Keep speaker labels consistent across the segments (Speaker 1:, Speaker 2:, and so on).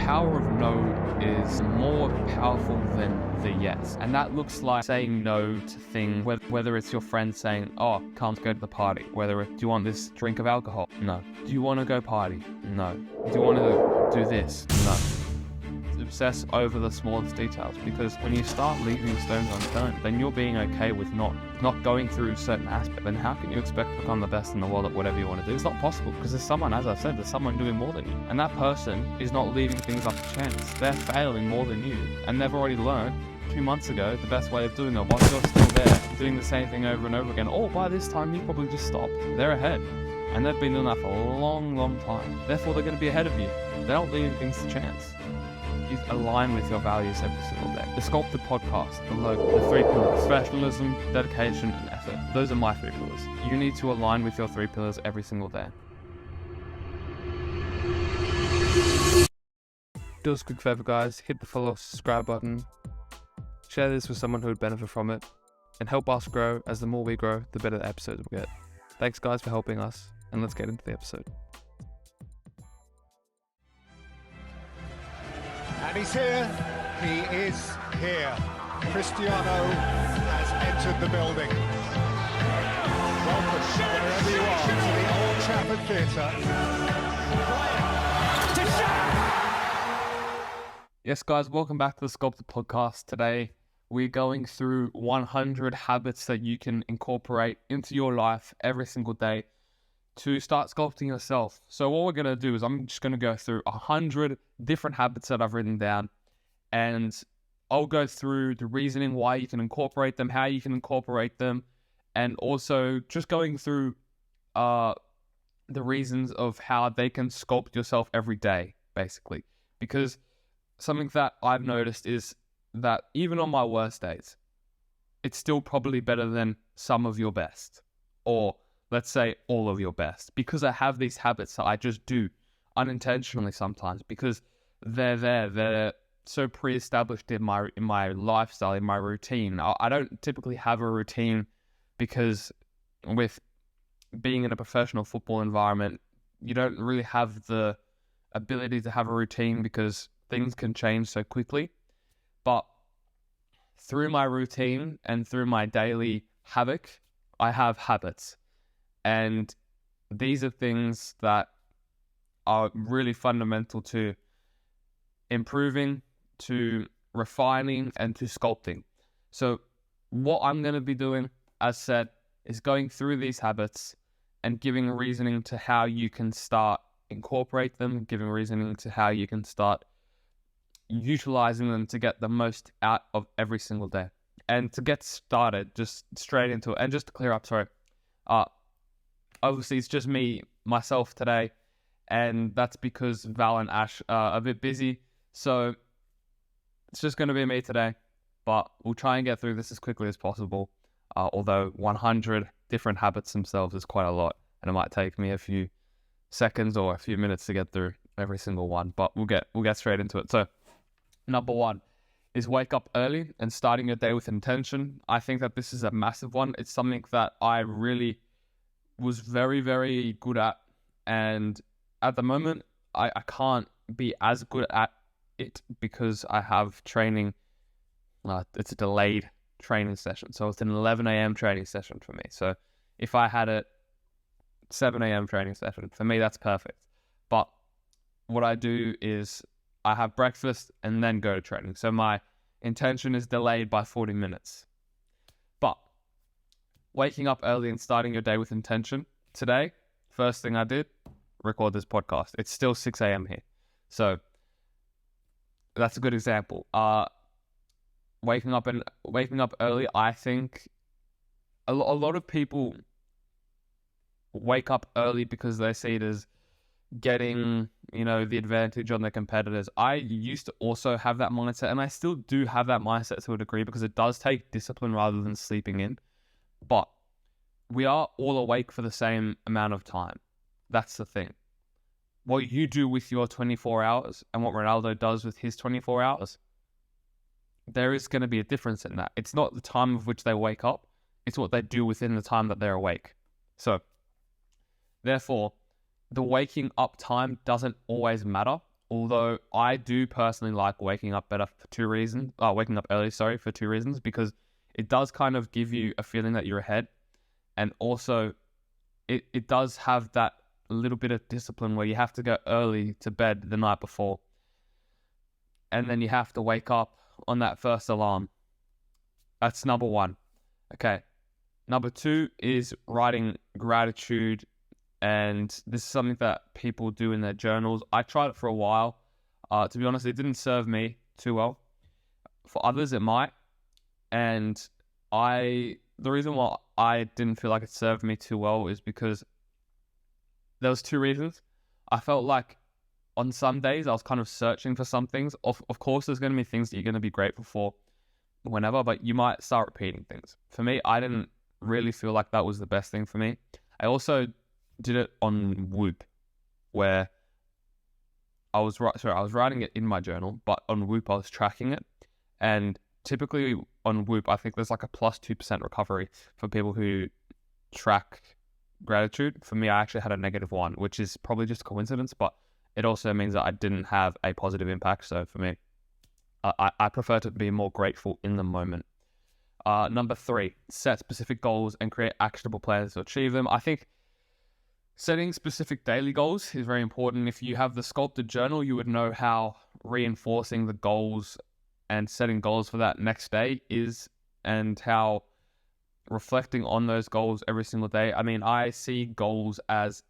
Speaker 1: power of no is more powerful than the yes. And that looks like saying no to things, whether it's your friend saying, oh, can't go to the party. Whether do you want this drink of alcohol? No. Do you want to go party? No. Do you want to do this? No. Obsess over the smallest details, because when you start leaving stones unturned, then you're being okay with not going through certain aspects. Then how can you expect to become the best in the world at whatever you want to do? It's not possible, because there's someone, as I've said, there's someone doing more than you, and that person is not leaving things up to chance. They're failing more than you, and they've already learned 2 months ago the best way of doing it, while you're still there doing the same thing over and over again. Or by this time you probably just stopped. They're ahead, and they've been doing that for a long time. Therefore they're going to be ahead of you. They're not leaving things to chance. You align with your values every single day. The Sculpted Podcast, the logo, the 3 pillars: professionalism, dedication, and effort. Those are my 3 pillars. You need to align with your 3 pillars every single day. Do us a quick favor, guys. Hit the follow, subscribe button. Share this with someone who would benefit from it, and help us grow, as the more we grow, the better the episodes we'll get. Thanks, guys, for helping us, and let's get into the episode.
Speaker 2: And he's here. He is here. Cristiano has entered the building. Welcome, wherever you are, to the Old Trafford Theatre.
Speaker 1: Yes, guys, welcome back to the Sculpted Podcast. Today, we're going through 100 habits that you can incorporate into your life every single day to start sculpting yourself. So what we're going to do is I'm just going to go through 100 different habits that I've written down, and I'll go through the reasoning why you can incorporate them, how you can incorporate them, and also just going through the reasons of how they can sculpt yourself every day, basically. Because something that I've noticed is that even on my worst days, it's still probably better than some of your best, or let's say all of your best, because I have these habits that I just do unintentionally sometimes, because they're so pre-established in my lifestyle, in my routine. I don't typically have a routine, because with being in a professional football environment, you don't really have the ability to have a routine because things can change so quickly. But through my routine and through my daily havoc, I have habits. And these are things that are really fundamental to improving, to refining, and to sculpting. So what I'm going to be doing, as said, is going through these habits and giving reasoning to how you can start incorporate them, giving reasoning to how you can start utilizing them to get the most out of every single day. And to get started, just straight into it, and just to clear up, obviously it's just myself today, and that's because Val and Ash are a bit busy, so it's just going to be me today, but we'll try and get through this as quickly as possible, although 100 different habits themselves is quite a lot, and it might take me a few seconds or a few minutes to get through every single one, but we'll get straight into it. So number 1 is wake up early and starting your day with intention. I think that this is a massive one. It's something that I really was very, very good at, and at the moment I can't be as good at it because I have training. It's a delayed training session, so it's an 11 a.m. training session for me. So if I had a 7 a.m. training session, for me that's perfect. But what I do is I have breakfast and then go to training, so my intention is delayed by 40 minutes. But waking up early and starting your day with intention. Today, first thing I did, record this podcast. It's still 6 a.m. here. So that's a good example. Waking up early, I think a lot of people wake up early because they see it as getting, the advantage on their competitors. I used to also have that mindset, and I still do have that mindset to a degree, because it does take discipline rather than sleeping in. But we are all awake for the same amount of time. That's the thing. What you do with your 24 hours and what Ronaldo does with his 24 hours, there is going to be a difference in that. It's not the time of which they wake up, it's what they do within the time that they're awake. So, therefore, the waking up time doesn't always matter. Although I do personally like waking up better for two reasons. Waking up early, sorry, for two reasons. Because it does kind of give you a feeling that you're ahead. And also, it does have that little bit of discipline where you have to go early to bed the night before. And then you have to wake up on that first alarm. That's number one. Okay. Number two is writing gratitude. And this is something that people do in their journals. I tried it for a while. To be honest, it didn't serve me too well. For others, it might. And the reason why I didn't feel like it served me too well is because there was two reasons. I felt like on some days I was kind of searching for some things. Of course, there's going to be things that you're going to be grateful for whenever, but you might start repeating things. For me, I didn't really feel like that was the best thing for me. I also did it on Whoop, where I was writing it in my journal, but on Whoop I was tracking it. And typically on Whoop, I think there's like a plus 2% recovery for people who track gratitude. For me, I actually had a -1, which is probably just a coincidence, but it also means that I didn't have a positive impact. So for me, I prefer to be more grateful in the moment. Number 3, set specific goals and create actionable plans to achieve them. I think setting specific daily goals is very important. If you have the sculpted journal, you would know how reinforcing the goals and setting goals for that next day is, and how reflecting on those goals every single day. I mean, I see goals as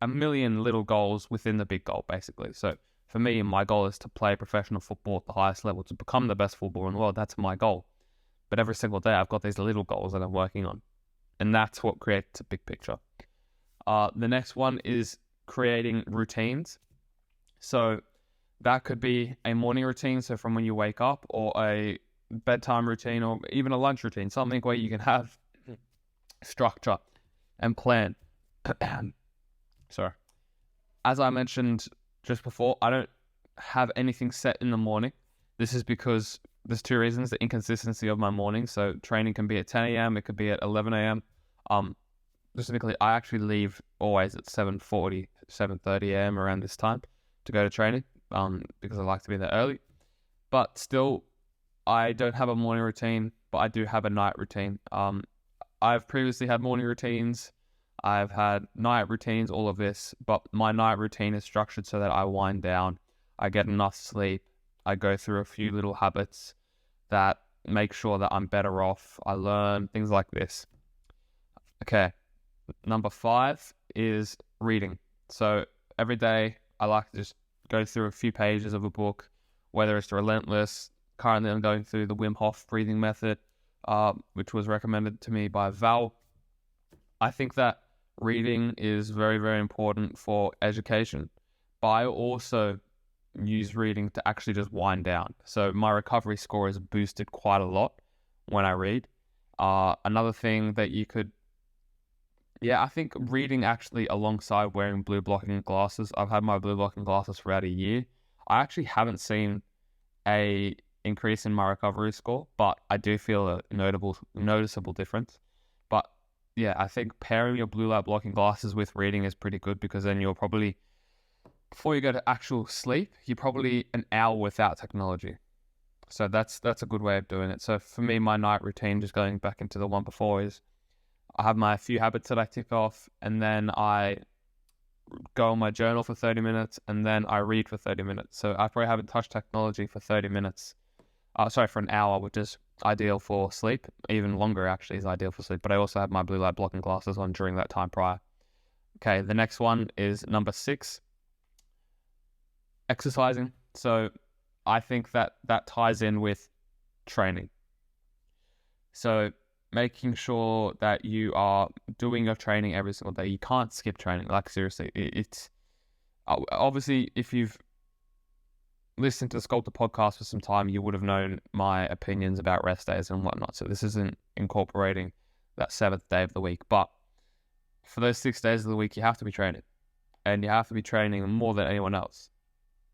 Speaker 1: a million little goals within the big goal, basically. So for me, my goal is to play professional football at the highest level, to become the best footballer in the world. That's my goal. But every single day, I've got these little goals that I'm working on. And that's what creates a big picture. The next one is creating routines. So that could be a morning routine, so from when you wake up, or a bedtime routine, or even a lunch routine, something where you can have structure and plan. Sorry. As I mentioned just before, I don't have anything set in the morning. This is because there's two reasons: the inconsistency of my morning. So training can be at 10 a.m., it could be at 11 a.m. Specifically, I actually leave always at 7:40, 7:30 a.m. around this time to go to training, because I like to be there early. But still, I don't have a morning routine, but I do have a night routine. I've previously had morning routines, I've had night routines, all of this, but my night routine is structured so that I wind down, I get enough sleep, I go through a few little habits that make sure that I'm better off, I learn, things like this. Okay, number 5 is reading. So every day I like to just go through a few pages of a book, whether it's Relentless. Currently I'm going through the Wim Hof breathing method, which was recommended to me by Val. I think that reading is very, very important for education, but I also use reading to actually just wind down. So my recovery score is boosted quite a lot when I read. Another thing that you could, I think reading actually alongside wearing blue blocking glasses. I've had my blue blocking glasses for about a year. I actually haven't seen a increase in my recovery score, but I do feel a noticeable difference. But yeah, I think pairing your blue light blocking glasses with reading is pretty good, because then you're probably, before you go to actual sleep, you're probably an hour without technology. So that's a good way of doing it. So for me, my night routine, just going back into the one before, is I have my few habits that I tick off, and then I go on my journal for 30 minutes, and then I read for 30 minutes. So I probably haven't touched technology for 30 minutes. For an hour, which is ideal for sleep. Even longer, actually, is ideal for sleep. But I also have my blue light blocking glasses on during that time prior. Okay, the next one is number 6, exercising. So I think that ties in with training. So making sure that you are doing your training every single day. You can't skip training. Like, seriously, it's obviously, if you've listened to the Sculpted podcast for some time, you would have known my opinions about rest days and whatnot. So this isn't incorporating that 7th day of the week. But for those 6 days of the week, you have to be training. And you have to be training more than anyone else.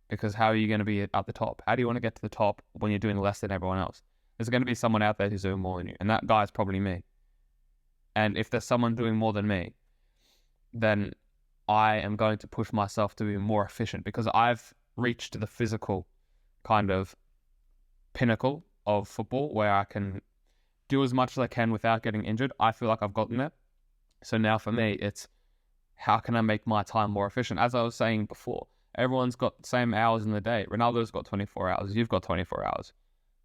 Speaker 1: Because how are you going to be at the top? How do you want to get to the top when you're doing less than everyone else? There's going to be someone out there who's doing more than you. And that guy is probably me. And if there's someone doing more than me, then I am going to push myself to be more efficient, because I've reached the physical kind of pinnacle of football where I can do as much as I can without getting injured. I feel like I've gotten there. So now for me, it's how can I make my time more efficient? As I was saying before, everyone's got the same hours in the day. Ronaldo's got 24 hours. You've got 24 hours.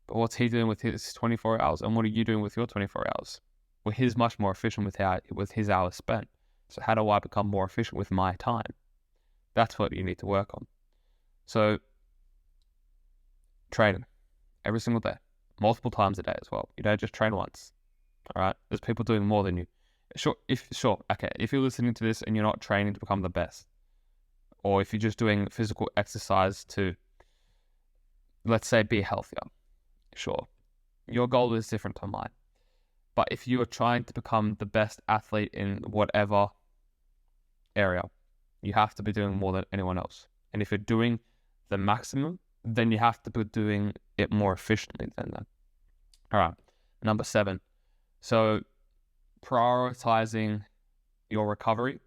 Speaker 1: But what's he doing with his 24 hours? And what are you doing with your 24 hours? Well, he's much more efficient with his hours spent. So how do I become more efficient with my time? That's what you need to work on. So training every single day, multiple times a day as well. You don't just train once. All right. There's people doing more than you. Okay. If you're listening to this and you're not training to become the best, or if you're just doing physical exercise to, let's say, be healthier, sure, your goal is different to mine. But if you are trying to become the best athlete in whatever area, you have to be doing more than anyone else. And if you're doing the maximum, then you have to be doing it more efficiently than that. All right. Number 7. So prioritizing your recovery,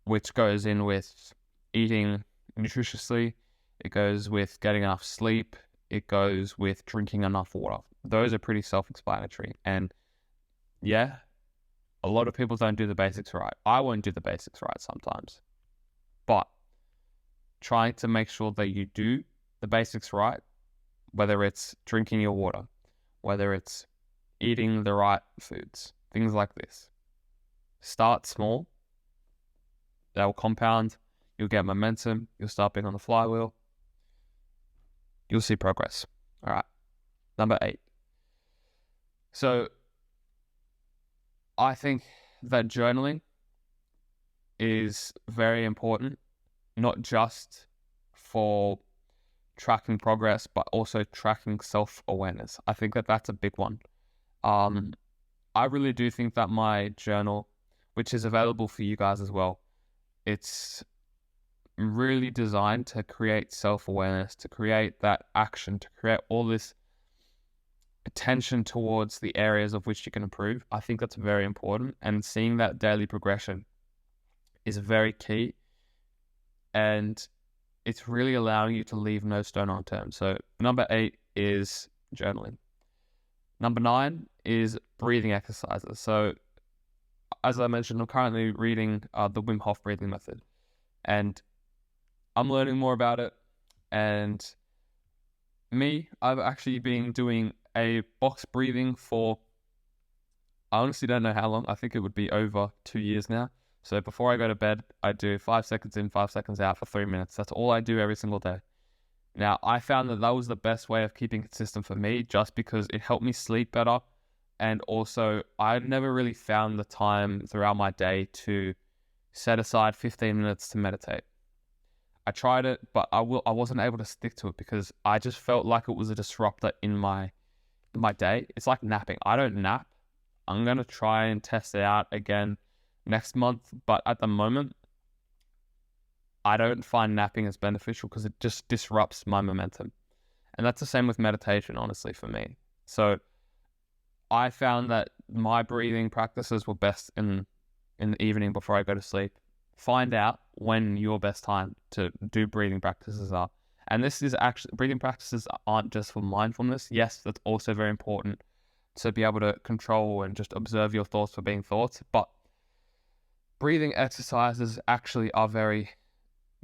Speaker 1: which goes in with eating nutritiously. It goes with getting enough sleep. It goes with drinking enough water. Those are pretty self-explanatory. And yeah, a lot of people don't do the basics right. I won't do the basics right sometimes. But trying to make sure that you do the basics right, whether it's drinking your water, whether it's eating the right foods, things like this. Start small. That will compound. You'll get momentum. You'll start being on the flywheel. You'll see progress. All right. Number 8. So I think that journaling is very important, not just for tracking progress, but also tracking self-awareness. I think that that's a big one. I really do think that my journal, which is available for you guys as well, it's really designed to create self-awareness, to create that action, to create all this attention towards the areas of which you can improve. I think that's very important, and seeing that daily progression is very key, and it's really allowing you to leave no stone unturned. So number 8 is journaling. Number 9 is breathing exercises. So as I mentioned, I'm currently reading the Wim Hof breathing method, and I'm learning more about it. And I've actually been doing a box breathing for, I honestly don't know how long. I think it would be over 2 years now. So before I go to bed, I do 5 seconds in, 5 seconds out for 3 minutes. That's all I do every single day. Now, I found that was the best way of keeping consistent for me, just because it helped me sleep better. And also, I never really found the time throughout my day to set aside 15 minutes to meditate. I tried it, but I wasn't able to stick to it because I just felt like it was a disruptor in my day. It's like napping. I don't nap. I'm going to try and test it out again next month, but at the moment, I don't find napping as beneficial because it just disrupts my momentum. And that's the same with meditation, honestly, for me. So I found that my breathing practices were best in the evening before I go to sleep. Find out when your best time to do breathing practices are. And this is actually, breathing practices aren't just for mindfulness. Yes, that's also very important to be able to control and just observe your thoughts for being thoughts. But breathing exercises actually are very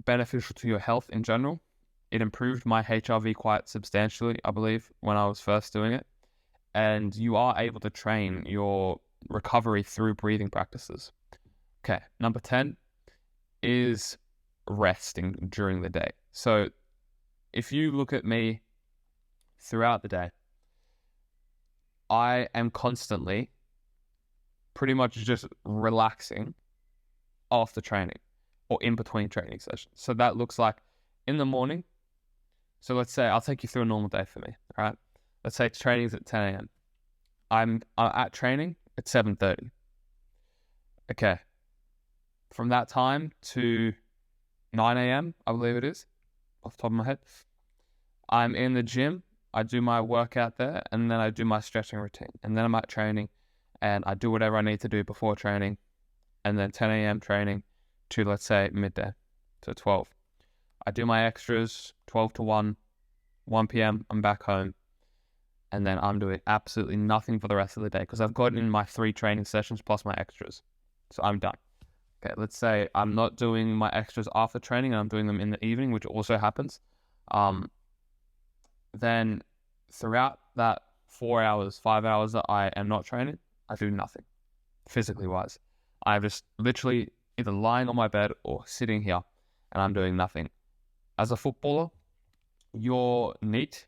Speaker 1: beneficial to your health in general. It improved my HRV quite substantially, I believe, when I was first doing it. And you are able to train your recovery through breathing practices. Okay, number 10 is resting during the day. So if you look at me throughout the day, I am constantly pretty much just relaxing after training or in between training sessions. So that looks like in the morning. So let's say I'll take you through a normal day for me. All right. Let's say training's at 10 a.m. I'm at training at 7:30. Okay. From that time to 9 a.m., I believe it is, off the top of my head, I'm in the gym. I do my workout there, and then I do my stretching routine. And then I'm at training, and I do whatever I need to do before training. And then 10 a.m. training to, let's say, midday, so 12. I do my extras, 12 to 1 p.m. I'm back home. And then I'm doing absolutely nothing for the rest of the day because I've gotten in my 3 training sessions plus my extras. So I'm done. Okay, let's say I'm not doing my extras after training and I'm doing them in the evening, which also happens. Then throughout that 4 hours, 5 hours that I am not training, I do nothing physically wise. I'm just literally either lying on my bed or sitting here and I'm doing nothing. As a footballer, your NEAT,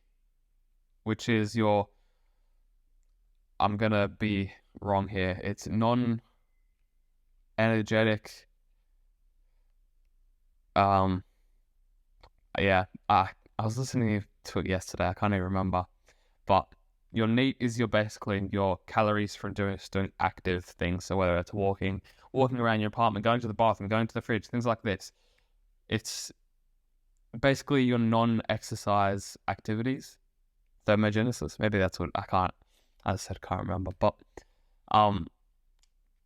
Speaker 1: which is your, I'm going to be wrong here, it's non-energetic, I was listening to it yesterday, I can't even remember, but your NEAT is basically your calories from doing active things, so whether it's walking around your apartment, going to the bathroom, going to the fridge, things like this. It's basically your non-exercise activities. Thermogenesis, maybe that's what can't remember. But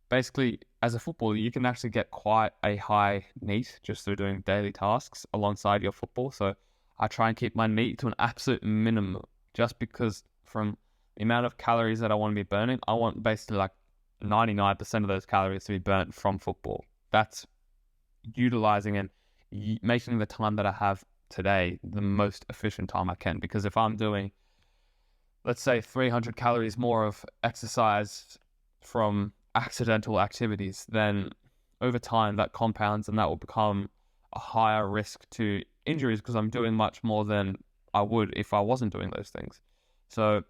Speaker 1: basically, as a footballer, you can actually get quite a high NEAT just through doing daily tasks alongside your football. So I try and keep my NEAT to an absolute minimum, just because from the amount of calories that I want to be burning, I want basically like 99% of those calories to be burnt from football. That's utilizing and making the time that I have today the most efficient time I can. Because if I'm doing, let's say, 300 calories more of exercise from accidental activities, then over time that compounds and that will become a higher risk to injuries because I'm doing much more than I would if I wasn't doing those things. So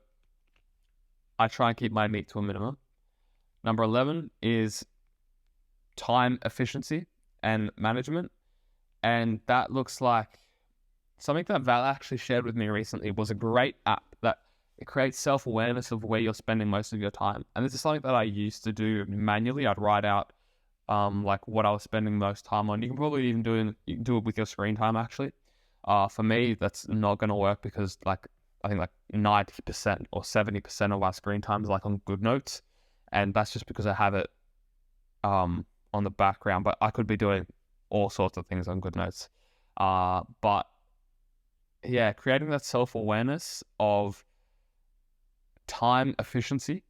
Speaker 1: I try and keep my NEAT to a minimum. Number 11 is time efficiency and management. And that looks like something that Val actually shared with me recently. Was a great app that it creates self-awareness of where you're spending most of your time. And this is something that I used to do manually. I'd write out like what I was spending most time on. You can probably even do it with your screen time actually. For me, that's not going to work because I think 90% or 70% of my screen time is like on GoodNotes. And that's just because I have it on the background. But I could be doing all sorts of things on GoodNotes. But yeah, creating that self-awareness of time efficiency.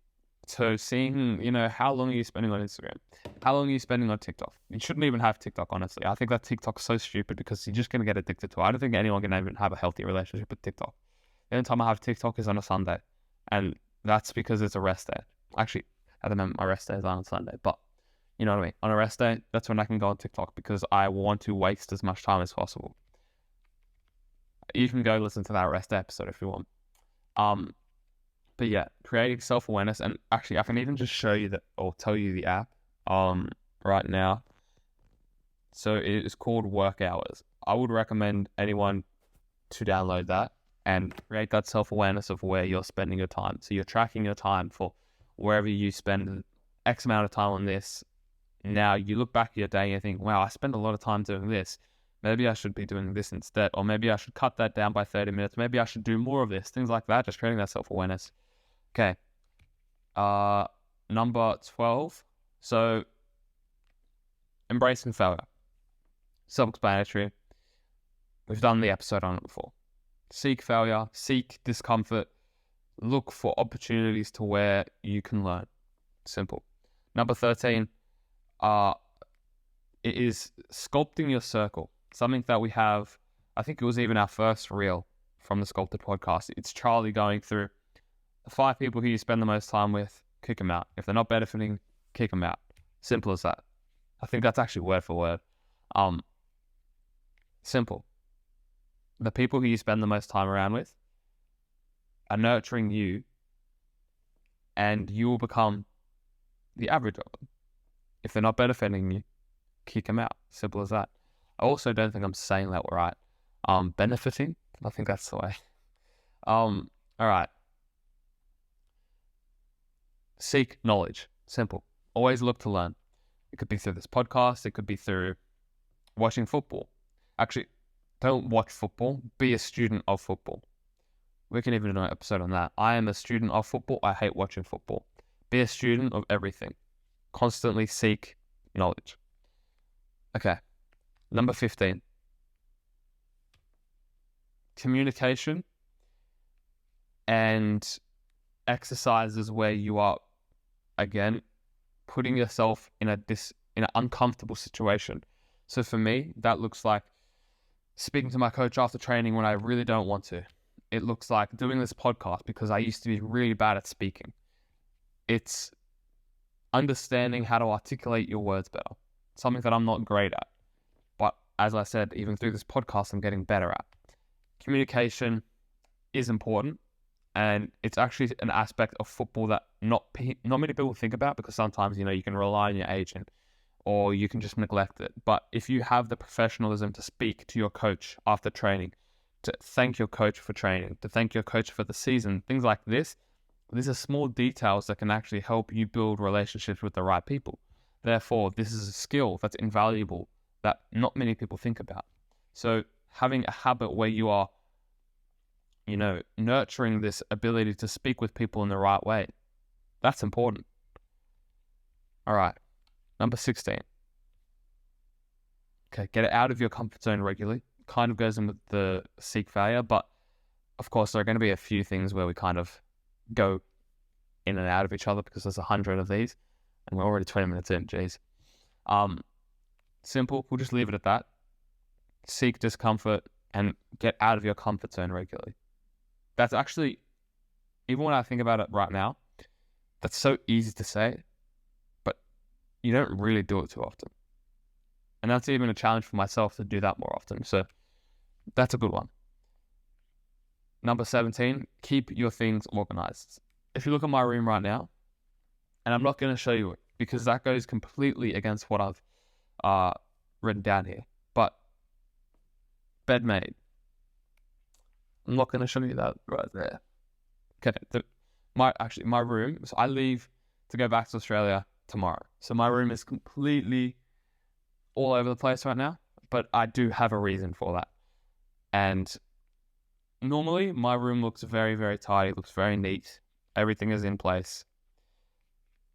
Speaker 1: So seeing, how long are you spending on Instagram? How long are you spending on TikTok? You shouldn't even have TikTok, honestly. I think that TikTok's so stupid because you're just going to get addicted to it. I don't think anyone can even have a healthy relationship with TikTok. The only time I have TikTok is on a Sunday. And that's because it's a rest day. Actually, at the moment, my rest day is on Sunday. But you know what I mean? On a rest day, that's when I can go on TikTok because I want to waste as much time as possible. You can go listen to that rest episode if you want. But yeah, creating self-awareness, and actually I can even just show you or tell you the app right now. So it is called Work Hours. I would recommend anyone to download that and create that self-awareness of where you're spending your time. So you're tracking your time for wherever you spend X amount of time on this. Now you look back at your day and you think, wow, I spend a lot of time doing this. Maybe I should be doing this instead, or maybe I should cut that down by 30 minutes. Maybe I should do more of this, things like that, just creating that self-awareness. Okay. Number 12. So embracing failure. Self-explanatory. We've done the episode on it before. Seek failure, seek discomfort, look for opportunities to where you can learn. Simple. Number 13, it is sculpting your circle. Something that we have, I think it was even our first reel from the Sculpted podcast. It's Charlie going through the 5 people who you spend the most time with, kick them out. If they're not benefiting, kick them out. Simple as that. I think that's actually word for word. Simple. The people who you spend the most time around with are nurturing you, and you will become the average of them. If they're not benefiting you, kick them out. Simple as that. I also don't think I'm saying that right. Benefiting, I think that's the way. All right. Seek knowledge. Simple. Always look to learn. It could be through this podcast. It could be through watching football. Actually, don't watch football. Be a student of football. We can even do an episode on that. I am a student of football. I hate watching football. Be a student of everything. Constantly seek knowledge. Okay. Number 15. communication and exercises where you are, again, putting yourself in an uncomfortable situation. So for me, that looks like speaking to my coach after training when I really don't want to. It looks like doing this podcast because I used to be really bad at speaking. It's understanding how to articulate your words better, something that I'm not great at. But as I said, even through this podcast, I'm getting better at. Communication is important, and it's actually an aspect of football that not many people think about, because sometimes, you can rely on your agent or you can just neglect it. But if you have the professionalism to speak to your coach after training, to thank your coach for training, to thank your coach for the season, things like this, these are small details that can actually help you build relationships with the right people. Therefore, this is a skill that's invaluable that not many people think about. So having a habit where you are, nurturing this ability to speak with people in the right way, that's important. All right, number 16. Okay, get it out of your comfort zone regularly. Kind of goes in with the seek failure, but of course there are going to be a few things where we kind of go in and out of each other because there's 100 of these and we're already 20 minutes in. Jeez. Simple. We'll just leave it at that. Seek discomfort and get out of your comfort zone regularly. That's actually, even when I think about it right now, that's so easy to say, but you don't really do it too often. And that's even a challenge for myself to do that more often. So that's a good one. Number 17, keep your things organized. If you look at my room right now, and I'm not going to show you it because that goes completely against what I've written down here, but bed made. I'm not going to show you that right there. Okay, my room, so I leave to go back to Australia tomorrow. So my room is completely all over the place right now, but I do have a reason for that. And normally my room looks very, very tidy, looks very neat. Everything is in place.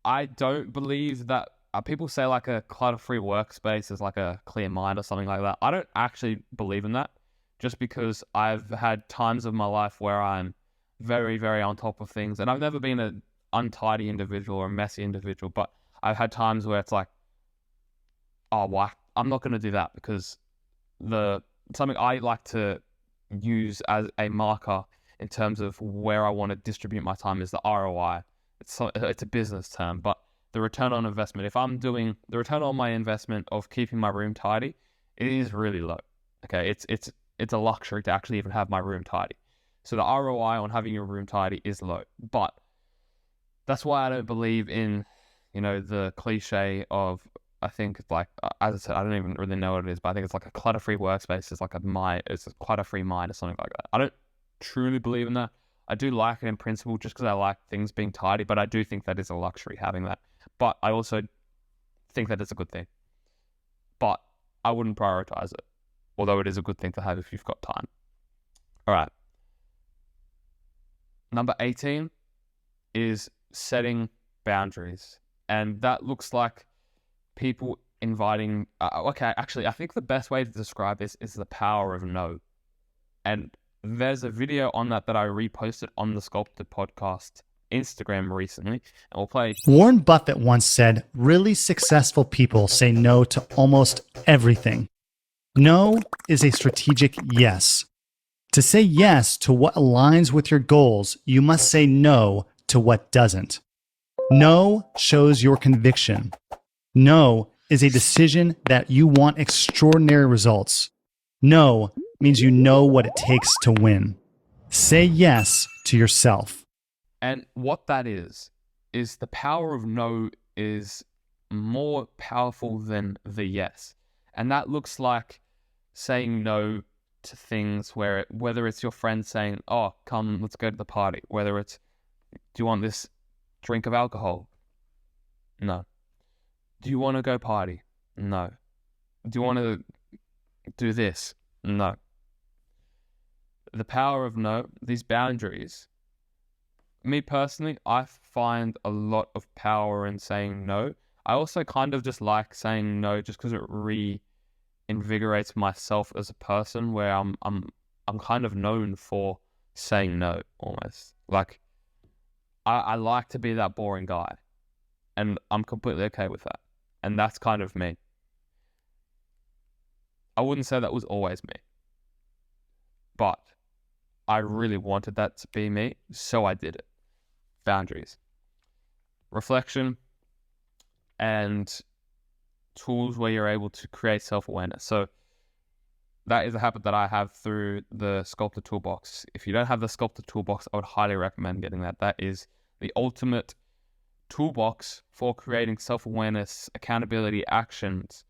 Speaker 1: I don't believe that people say like a clutter-free workspace is like a clear mind or something like that. I don't actually believe in that, just because I've had times of my life where I'm very, very on top of things. And I've never been an untidy individual or a messy individual, but I've had times where it's like, oh, well, I'm not going to do that, because something I like to use as a marker in terms of where I want to distribute my time is the ROI. It's a business term, but the return on investment. If I'm doing the return on my investment of keeping my room tidy, it is really low. Okay, it's a luxury to actually even have my room tidy. So the ROI on having your room tidy is low. But that's why I don't believe in, the cliche of, I think it's like, as I said, I don't even really know what it is, but I think it's like a clutter-free workspace. It's a clutter-free mind or something like that. I don't truly believe in that. I do like it in principle just because I like things being tidy, but I do think that is a luxury having that. But I also think that it's a good thing. But I wouldn't prioritize it, although it is a good thing to have if you've got time. All right. Number 18 is setting boundaries. And that looks like people inviting... actually, I think the best way to describe this is the power of no. And there's a video on that I reposted on the Sculpted Podcast Instagram recently, and we'll play.
Speaker 3: Warren Buffett once said, really successful people say no to almost everything. No is a strategic yes. To say yes to what aligns with your goals, you must say no to what doesn't. No shows your conviction. No is a decision that you want extraordinary results. No means you know what it takes to win. Say yes to yourself.
Speaker 1: And what that is the power of no is more powerful than the yes. And that looks like saying no to things whether it's your friend saying, oh, come, let's go to the party. Whether it's, do you want this drink of alcohol? No. Do you want to go party? No. Do you want to do this? No. The power of no, these boundaries. Me personally, I find a lot of power in saying no. I also kind of just like saying no just because it reinvigorates myself as a person, where I'm I'm kind of known for saying no almost. Like, I like to be that boring guy, and I'm completely okay with that. And that's kind of me. I wouldn't say that was always me, but I really wanted that to be me, so I did it. Boundaries, reflection, and tools where you're able to create self-awareness. So that is a habit that I have through the Sculpted Tool Box. If you don't have the Sculpted Tool Box, I would highly recommend getting that. That is the ultimate toolbox for creating self-awareness, accountability, actions.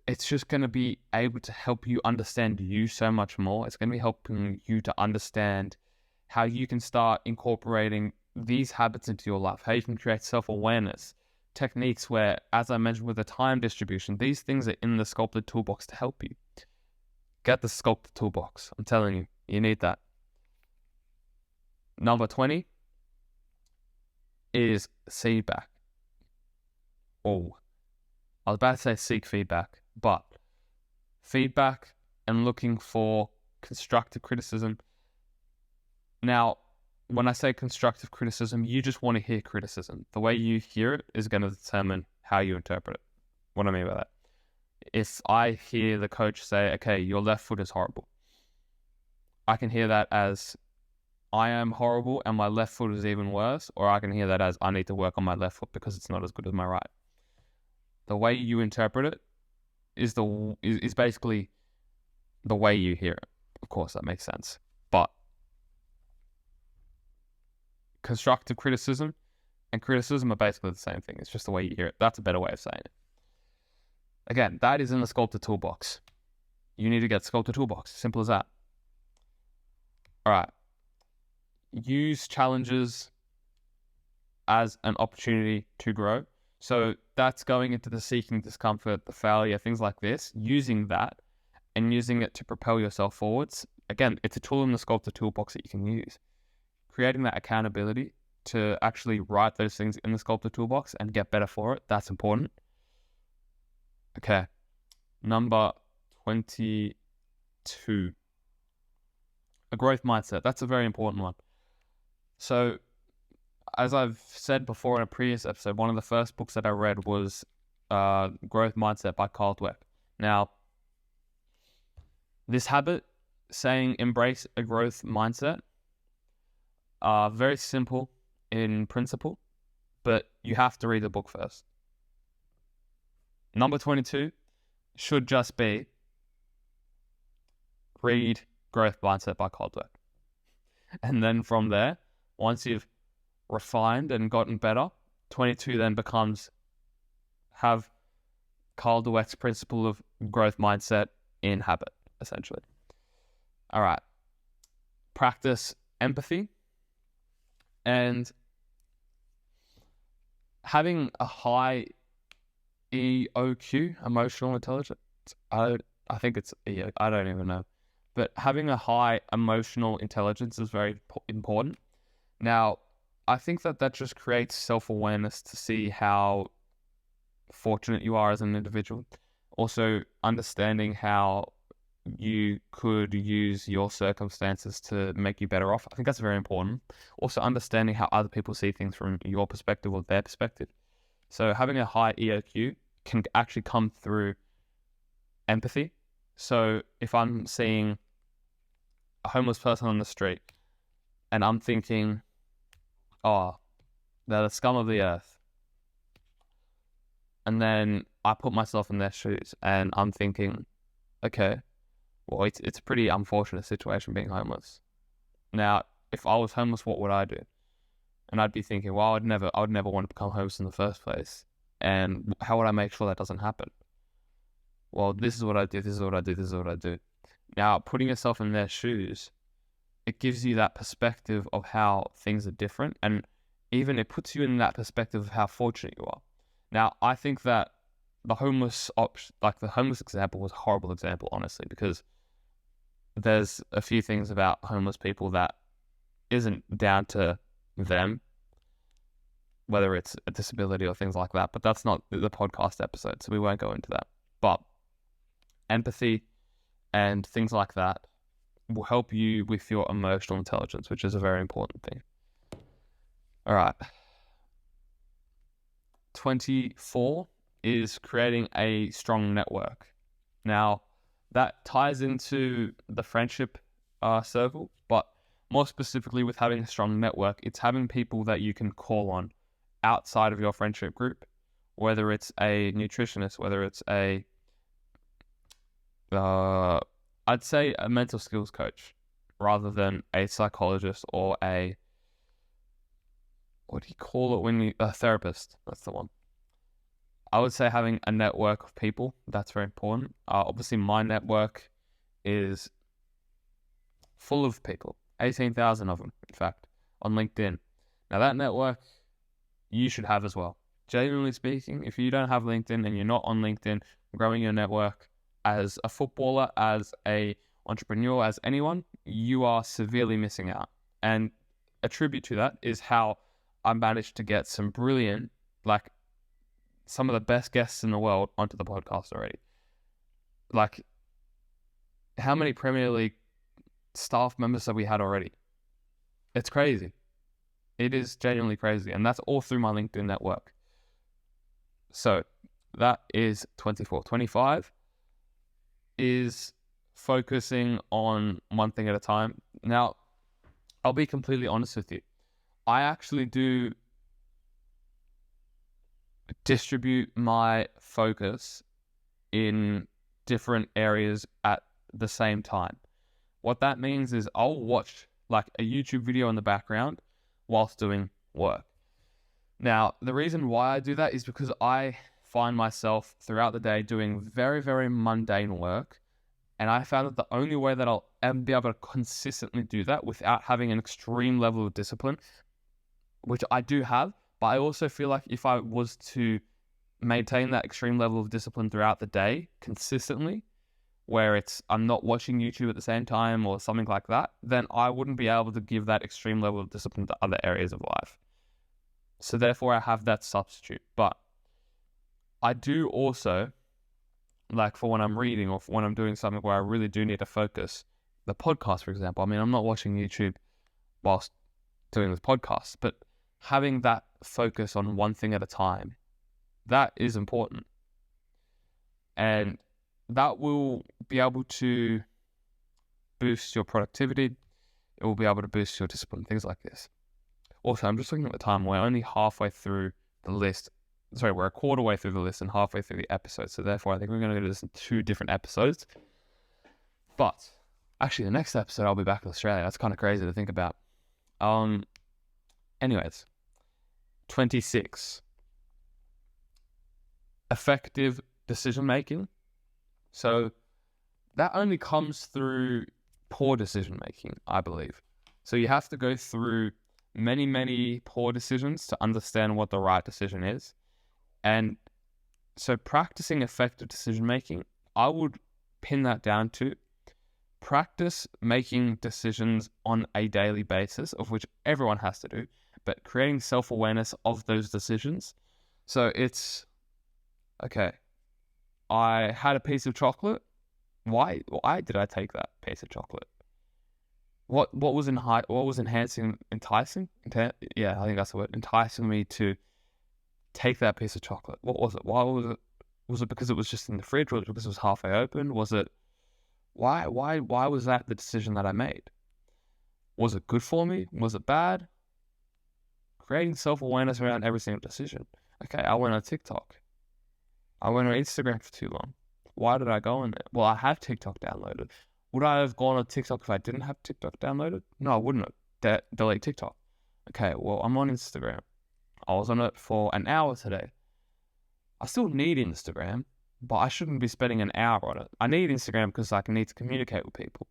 Speaker 1: It's just going to be able to help you understand you so much more. It's going to be helping you to understand how you can start incorporating these habits into your life, how you can create self-awareness, techniques where, as I mentioned with the time distribution, these things are in the Sculpted Toolbox to help you. Get the Sculpted Toolbox. I'm telling you, you need that. Number 20 is feedback. Oh, I was about to say seek feedback, but feedback and looking for constructive criticism. Now, when I say constructive criticism, you just want to hear criticism. The way you hear it is going to determine how you interpret it. What do I mean by that? If I hear the coach say, okay, your left foot is horrible, I can hear that as I am horrible and my left foot is even worse, or I can hear that as I need to work on my left foot because it's not as good as my right. The way you interpret it is basically the way you hear it. Of course, that makes sense. But constructive criticism and criticism are basically the same thing. It's just the way you hear it. That's a better way of saying it. Again, that is in the Sculpted Toolbox. You need to get Sculpted Toolbox. Simple as that. All right. Use challenges as an opportunity to grow. So that's going into the seeking discomfort, the failure, things like this, using that and using it to propel yourself forwards. Again, it's a tool in the Sculpted Toolbox that you can use. Creating that accountability to actually write those things in the Sculpted Toolbox and get better for it, that's important. Okay, number 22. A growth mindset. That's a very important one. So, as I've said before in a previous episode, one of the first books that I read was Growth Mindset by Carl Dweck. Now, this habit, saying embrace a growth mindset, very simple in principle, but you have to read the book first. Number 22 should just be read Growth Mindset by Carl Dweck. And then from there, once you've refined and gotten better, 22 then becomes have Carl Dweck's principle of growth mindset in habit, essentially. All right. Practice empathy. And having a high EOQ, emotional intelligence, I think it's EO, I don't even know. But having a high emotional intelligence is very important. Now, I think that just creates self-awareness to see how fortunate you are as an individual. Also, understanding how you could use your circumstances to make you better off. I think that's very important. Also, understanding how other people see things from your perspective or their perspective. So having a high EOQ can actually come through empathy. So if I'm seeing a homeless person on the street and I'm thinking, oh, they're the scum of the earth. And then I put myself in their shoes and I'm thinking, okay, well, it's a pretty unfortunate situation being homeless. Now, if I was homeless, what would I do? And I'd be thinking, well, I would never want to become homeless in the first place. And how would I make sure that doesn't happen? Well, this is what I do, this is what I do, this is what I do. Now, putting yourself in their shoes, it gives you that perspective of how things are different. And even it puts you in that perspective of how fortunate you are. Now, I think that the homeless example was a horrible example, honestly, because there's a few things about homeless people that isn't down to them, whether it's a disability or things like that, but that's not the podcast episode, so we won't go into that. But empathy and things like that will help you with your emotional intelligence, which is a very important thing. All right. 24 is creating a strong network. Now, that ties into the friendship circle, but more specifically with having a strong network, it's having people that you can call on outside of your friendship group, whether it's a nutritionist, whether it's a, I'd say a mental skills coach, rather than a psychologist or a, what do you call it when you, a therapist, that's the one. I would say having a network of people, that's very important. Obviously, my network is full of people, 18,000 of them, in fact, on LinkedIn. Now, that network you should have as well. Genuinely speaking, if you don't have LinkedIn and you're not on LinkedIn, growing your network as a footballer, as a entrepreneur, as anyone, you are severely missing out. And a tribute to that is how I managed to get some brilliant, like, some of the best guests in the world onto the podcast already. Like, how many Premier League staff members have we had already? It's crazy. It is genuinely crazy. And that's all through my LinkedIn network. So that is 24. 25 is focusing on one thing at a time. Now, I'll be completely honest with you. I actually do distribute my focus in different areas at the same time. What that means is I'll watch like a YouTube video in the background whilst doing work. Now, the reason why I do that is because I find myself throughout the day doing very, very mundane work. And I found that the only way that I'll ever be able to consistently do that without having an extreme level of discipline, which I do have, but I also feel like if I was to maintain that extreme level of discipline throughout the day consistently, where I'm not watching YouTube at the same time or something like that, then I wouldn't be able to give that extreme level of discipline to other areas of life. So therefore I have that substitute. But I do also, like for when I'm reading or for when I'm doing something where I really do need to focus, the podcast, for example. I mean, I'm not watching YouTube whilst doing this podcast, but having that focus on one thing at a time, that is important. And that will be able to boost your productivity. It will be able to boost your discipline, things like this. Also, I'm just looking at the time. We're only halfway through the list. Sorry, we're a quarter way through the list and halfway through the episode. So therefore, I think we're going to do this in 2 different episodes. But actually, the next episode, I'll be back in Australia. That's kind of crazy to think about. Anyways, 26. Effective decision making. So that only comes through poor decision making, I believe. So you have to go through many, many poor decisions to understand what the right decision is. And so practicing effective decision making, I would pin that down to practice making decisions on a daily basis, of which everyone has to do, but creating self-awareness of those decisions. So it's, okay, I had a piece of chocolate. Why did I take that piece of chocolate? What was enticing? Yeah, I think that's the word. Enticing me to take that piece of chocolate. What was it? Why was it? Was it because it was just in the fridge? Was it because it was halfway open? Was it? Why was that the decision that I made? Was it good for me? Was it bad? Creating self-awareness around every single decision. Okay, I went on TikTok. I went on Instagram for too long. Why did I go on there? Well, I have TikTok downloaded. Would I have gone on TikTok if I didn't have TikTok downloaded? No, I wouldn't have. Delete TikTok. Okay, well, I'm on Instagram. I was on it for an hour today. I still need Instagram, but I shouldn't be spending an hour on it. I need Instagram because I need to communicate with people.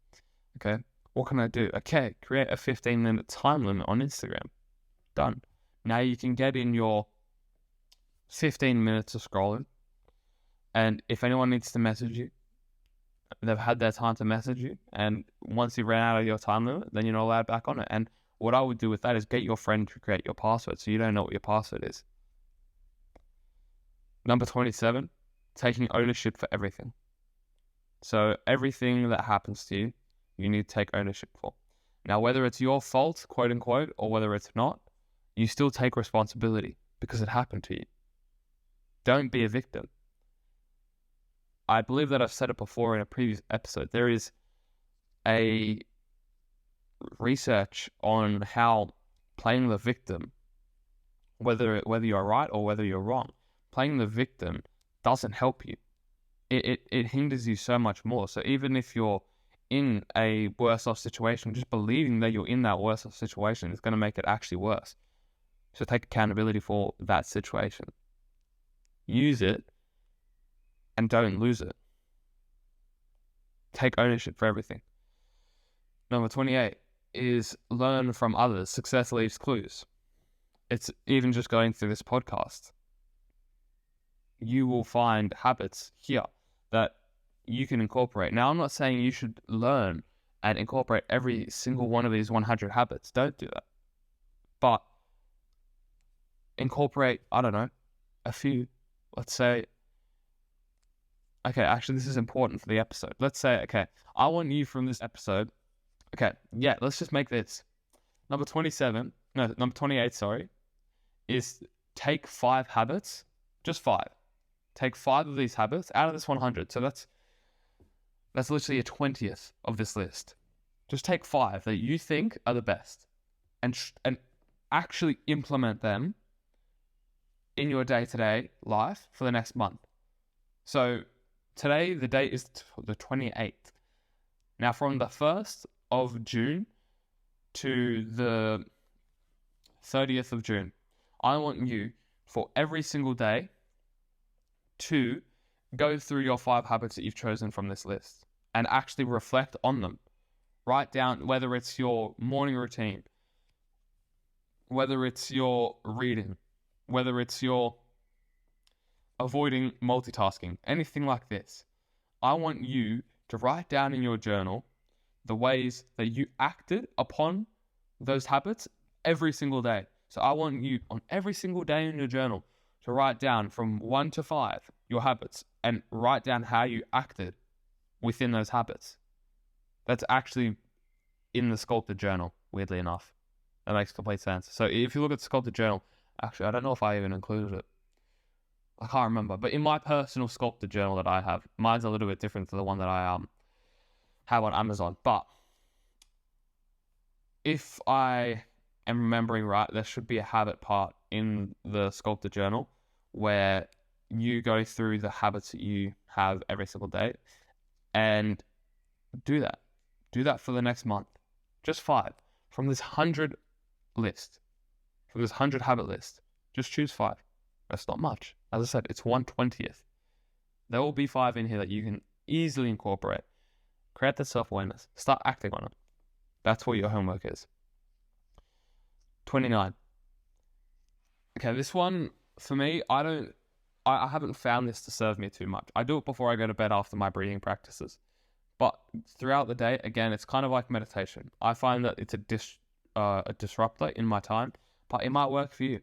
Speaker 1: Okay, what can I do? Okay, create a 15-minute time limit on Instagram. Done. Now you can get in your 15 minutes of scrolling. And if anyone needs to message you, they've had their time to message you. And once you ran out of your time limit, then you're not allowed back on it. And what I would do with that is get your friend to create your password so you don't know what your password is. Number 27, taking ownership for everything. So everything that happens to you, you need to take ownership for. Now, whether it's your fault, quote unquote, or whether it's not, you still take responsibility because it happened to you. Don't be a victim. I believe that I've said it before in a previous episode. There is a research on how playing the victim, whether you're right or whether you're wrong, playing the victim doesn't help you. It hinders you so much more. So even if you're in a worse off situation, just believing that you're in that worse off situation is going to make it actually worse. So take accountability for that situation. Use it and don't lose it. Take ownership for everything. Number 28 is learn from others. Success leaves clues. It's even just going through this podcast. You will find habits here that you can incorporate. Now, I'm not saying you should learn and incorporate every single one of these 100 habits. Don't do that. But incorporate, I don't know, a few. Let's say, okay, actually, this is important for the episode. Let's say, okay, I want you from this episode. Okay, yeah, let's just make this. Number 28, sorry, is take 5 habits, just 5. Take 5 of these habits out of this 100. So that's literally a 20th of this list. Just take 5 that you think are the best and actually implement them in your day-to-day life for the next month. So today, the date is the 28th. Now, from the 1st of June to the 30th of June, I want you for every single day to go through your 5 habits that you've chosen from this list and actually reflect on them. Write down whether it's your morning routine, whether it's your reading, whether it's your avoiding multitasking, anything like this. I want you to write down in your journal the ways that you acted upon those habits every single day. So I want you on every single day in your journal to write down from 1 to 5 your habits and write down how you acted within those habits. That's actually in the Sculpted Journal, weirdly enough. That makes complete sense. So if you look at the Sculpted Journal, actually, I don't know if I even included it. I can't remember. But in my personal Sculpted Journal that I have, mine's a little bit different to the one that I have on Amazon. But if I am remembering right, there should be a habit part in the Sculpted Journal where you go through the habits that you have every single day and do that. Do that for the next month. Just 5 from this 100 list. From this 100 habit list. Just choose 5. That's not much. As I said, it's 1/20th. There will be 5 in here that you can easily incorporate. Create that self-awareness. Start acting on it. That's what your homework is. 29. Okay, this one, for me, I haven't found this to serve me too much. I do it before I go to bed after my breathing practices. But throughout the day, again, it's kind of like meditation. I find that it's a disruptor in my time, but it might work for you.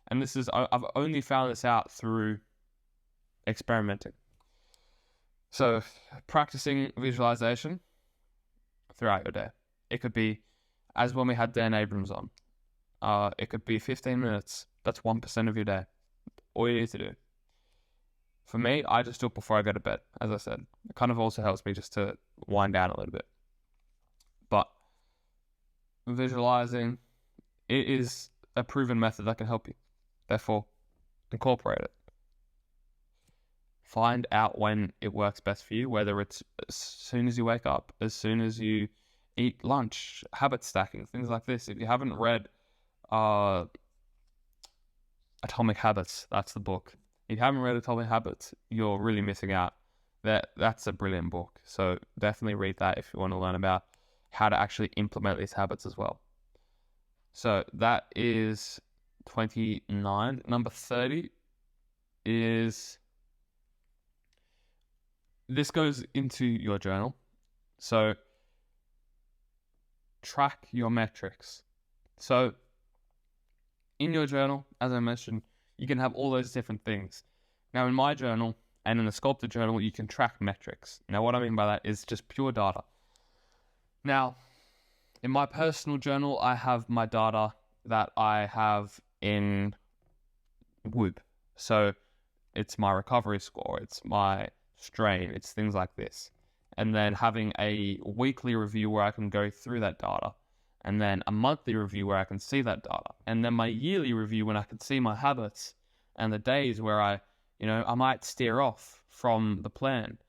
Speaker 1: And this is, I've only found this out through experimenting. So practicing visualization throughout your day. It could be, as when we had Dan Abrams on, it could be 15 minutes. That's 1% of your day. All you need to do. For me, I just do it before I go to bed, as I said. It kind of also helps me just to wind down a little bit. But visualizing, it is a proven method that can help you. Therefore, incorporate it. Find out when it works best for you, whether it's as soon as you wake up, as soon as you eat lunch, habit stacking, things like this. If you haven't read Atomic Habits, that's the book. If you haven't read Atomic Habits, you're really missing out. That's a brilliant book. So definitely read that if you want to learn about how to actually implement these habits as well. So that is 29. Number 30 is, this goes into your journal. So track your metrics. So in your journal, as I mentioned, you can have all those different things. Now in my journal and in the Sculpted Journal, you can track metrics. Now what I mean by that is just pure data. Now, in my personal journal, I have my data that I have in Whoop. So it's my recovery score, it's my strain, it's things like this. And then having a weekly review where I can go through that data. And then a monthly review where I can see that data. And then my yearly review when I can see my habits and the days where I might steer off from the plan.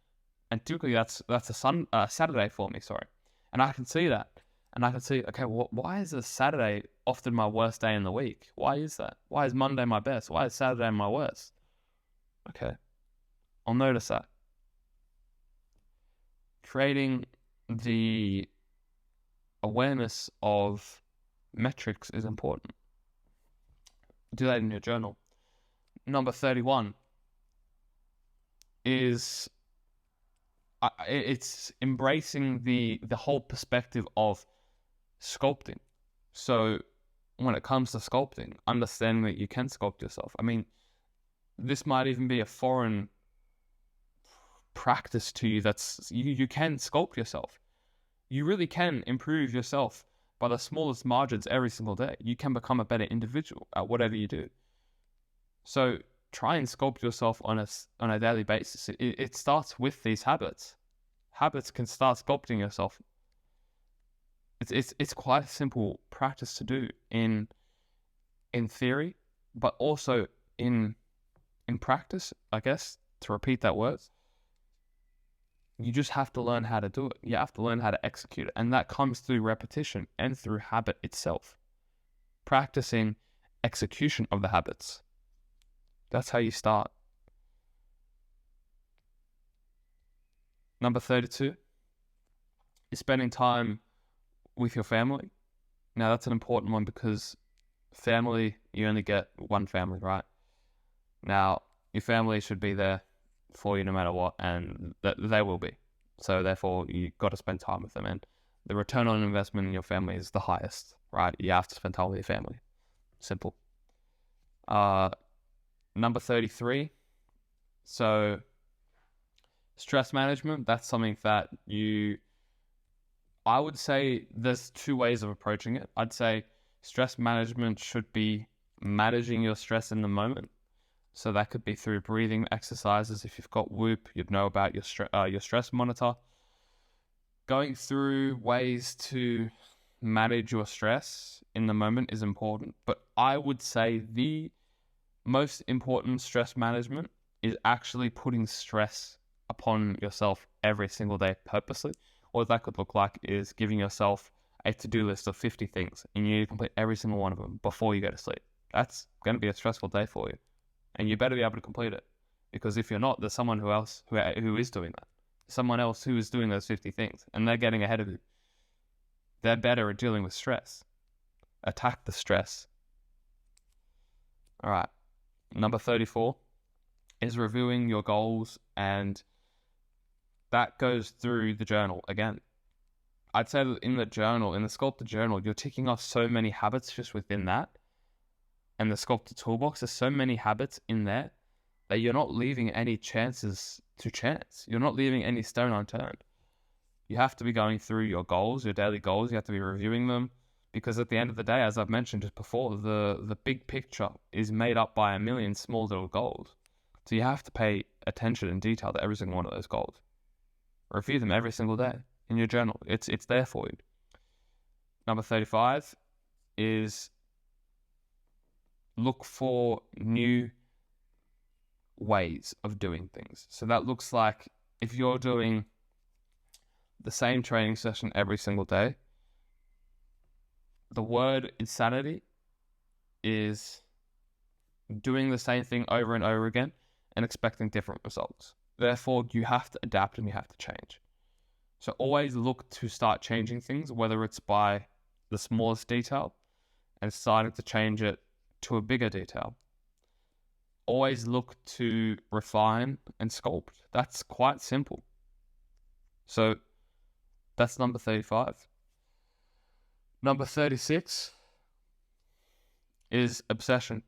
Speaker 1: And typically that's a Saturday for me, sorry. And I can see that. And I can see, okay, why is a Saturday often my worst day in the week? Why is that? Why is Monday my best? Why is Saturday my worst? Okay, I'll notice that. Creating the awareness of metrics is important. Do that in your journal. Number 31 is it's embracing the whole perspective of sculpting. So when it comes to sculpting, understanding that you can sculpt yourself. I mean, this might even be a foreign practice to you. That's you can sculpt yourself. You really can improve yourself by the smallest margins every single day. You can become a better individual at whatever you do. So try and sculpt yourself on a daily basis. It starts with these habits. Habits can start sculpting yourself. It's quite a simple practice to do in theory, but also in practice, I guess, to repeat that word. You just have to learn how to do it. You have to learn how to execute it. And that comes through repetition and through habit itself. Practicing execution of the habits. That's how you start. Number 32 is spending time with your family. Now, that's an important one because family, you only get one family, right? Now, your family should be there for you no matter what, and they will be. So therefore, you've got to spend time with them, and the return on investment in your family is the highest, right? You have to spend time with your family. Simple. Number 33. So stress management, that's something that I would say there's two ways of approaching it. I'd say stress management should be managing your stress in the moment. So that could be through breathing exercises. If you've got Whoop, you'd know about your stress monitor. Going through ways to manage your stress in the moment is important. But I would say the most important stress management is actually putting stress upon yourself every single day purposely. What that could look like is giving yourself a to-do list of 50 things, and you need to complete every single one of them before you go to sleep. That's going to be a stressful day for you. And you better be able to complete it, because if you're not, there's someone who is doing that. Someone else who is doing those 50 things, and they're getting ahead of you. They're better at dealing with stress. Attack the stress. All right. Number 34 is reviewing your goals, and that goes through the journal again. I'd say that in the Sculpted Journal, you're ticking off so many habits just within that. And the Sculpted Tool Box, there's so many habits in there that you're not leaving any chances to chance. You're not leaving any stone unturned. You have to be going through your goals, your daily goals. You have to be reviewing them, because at the end of the day, as I've mentioned just before, the big picture is made up by a million small little goals. So you have to pay attention and detail to every single one of those goals. Review them every single day in your journal. It's there for you. Number 35 is look for new ways of doing things. So that looks like if you're doing the same training session every single day, the word insanity is doing the same thing over and over again and expecting different results. Therefore, you have to adapt and you have to change. So always look to start changing things, whether it's by the smallest detail and starting to change it to a bigger detail. Always look to refine and sculpt. That's quite simple. So that's number 35. Number 36 is obsession.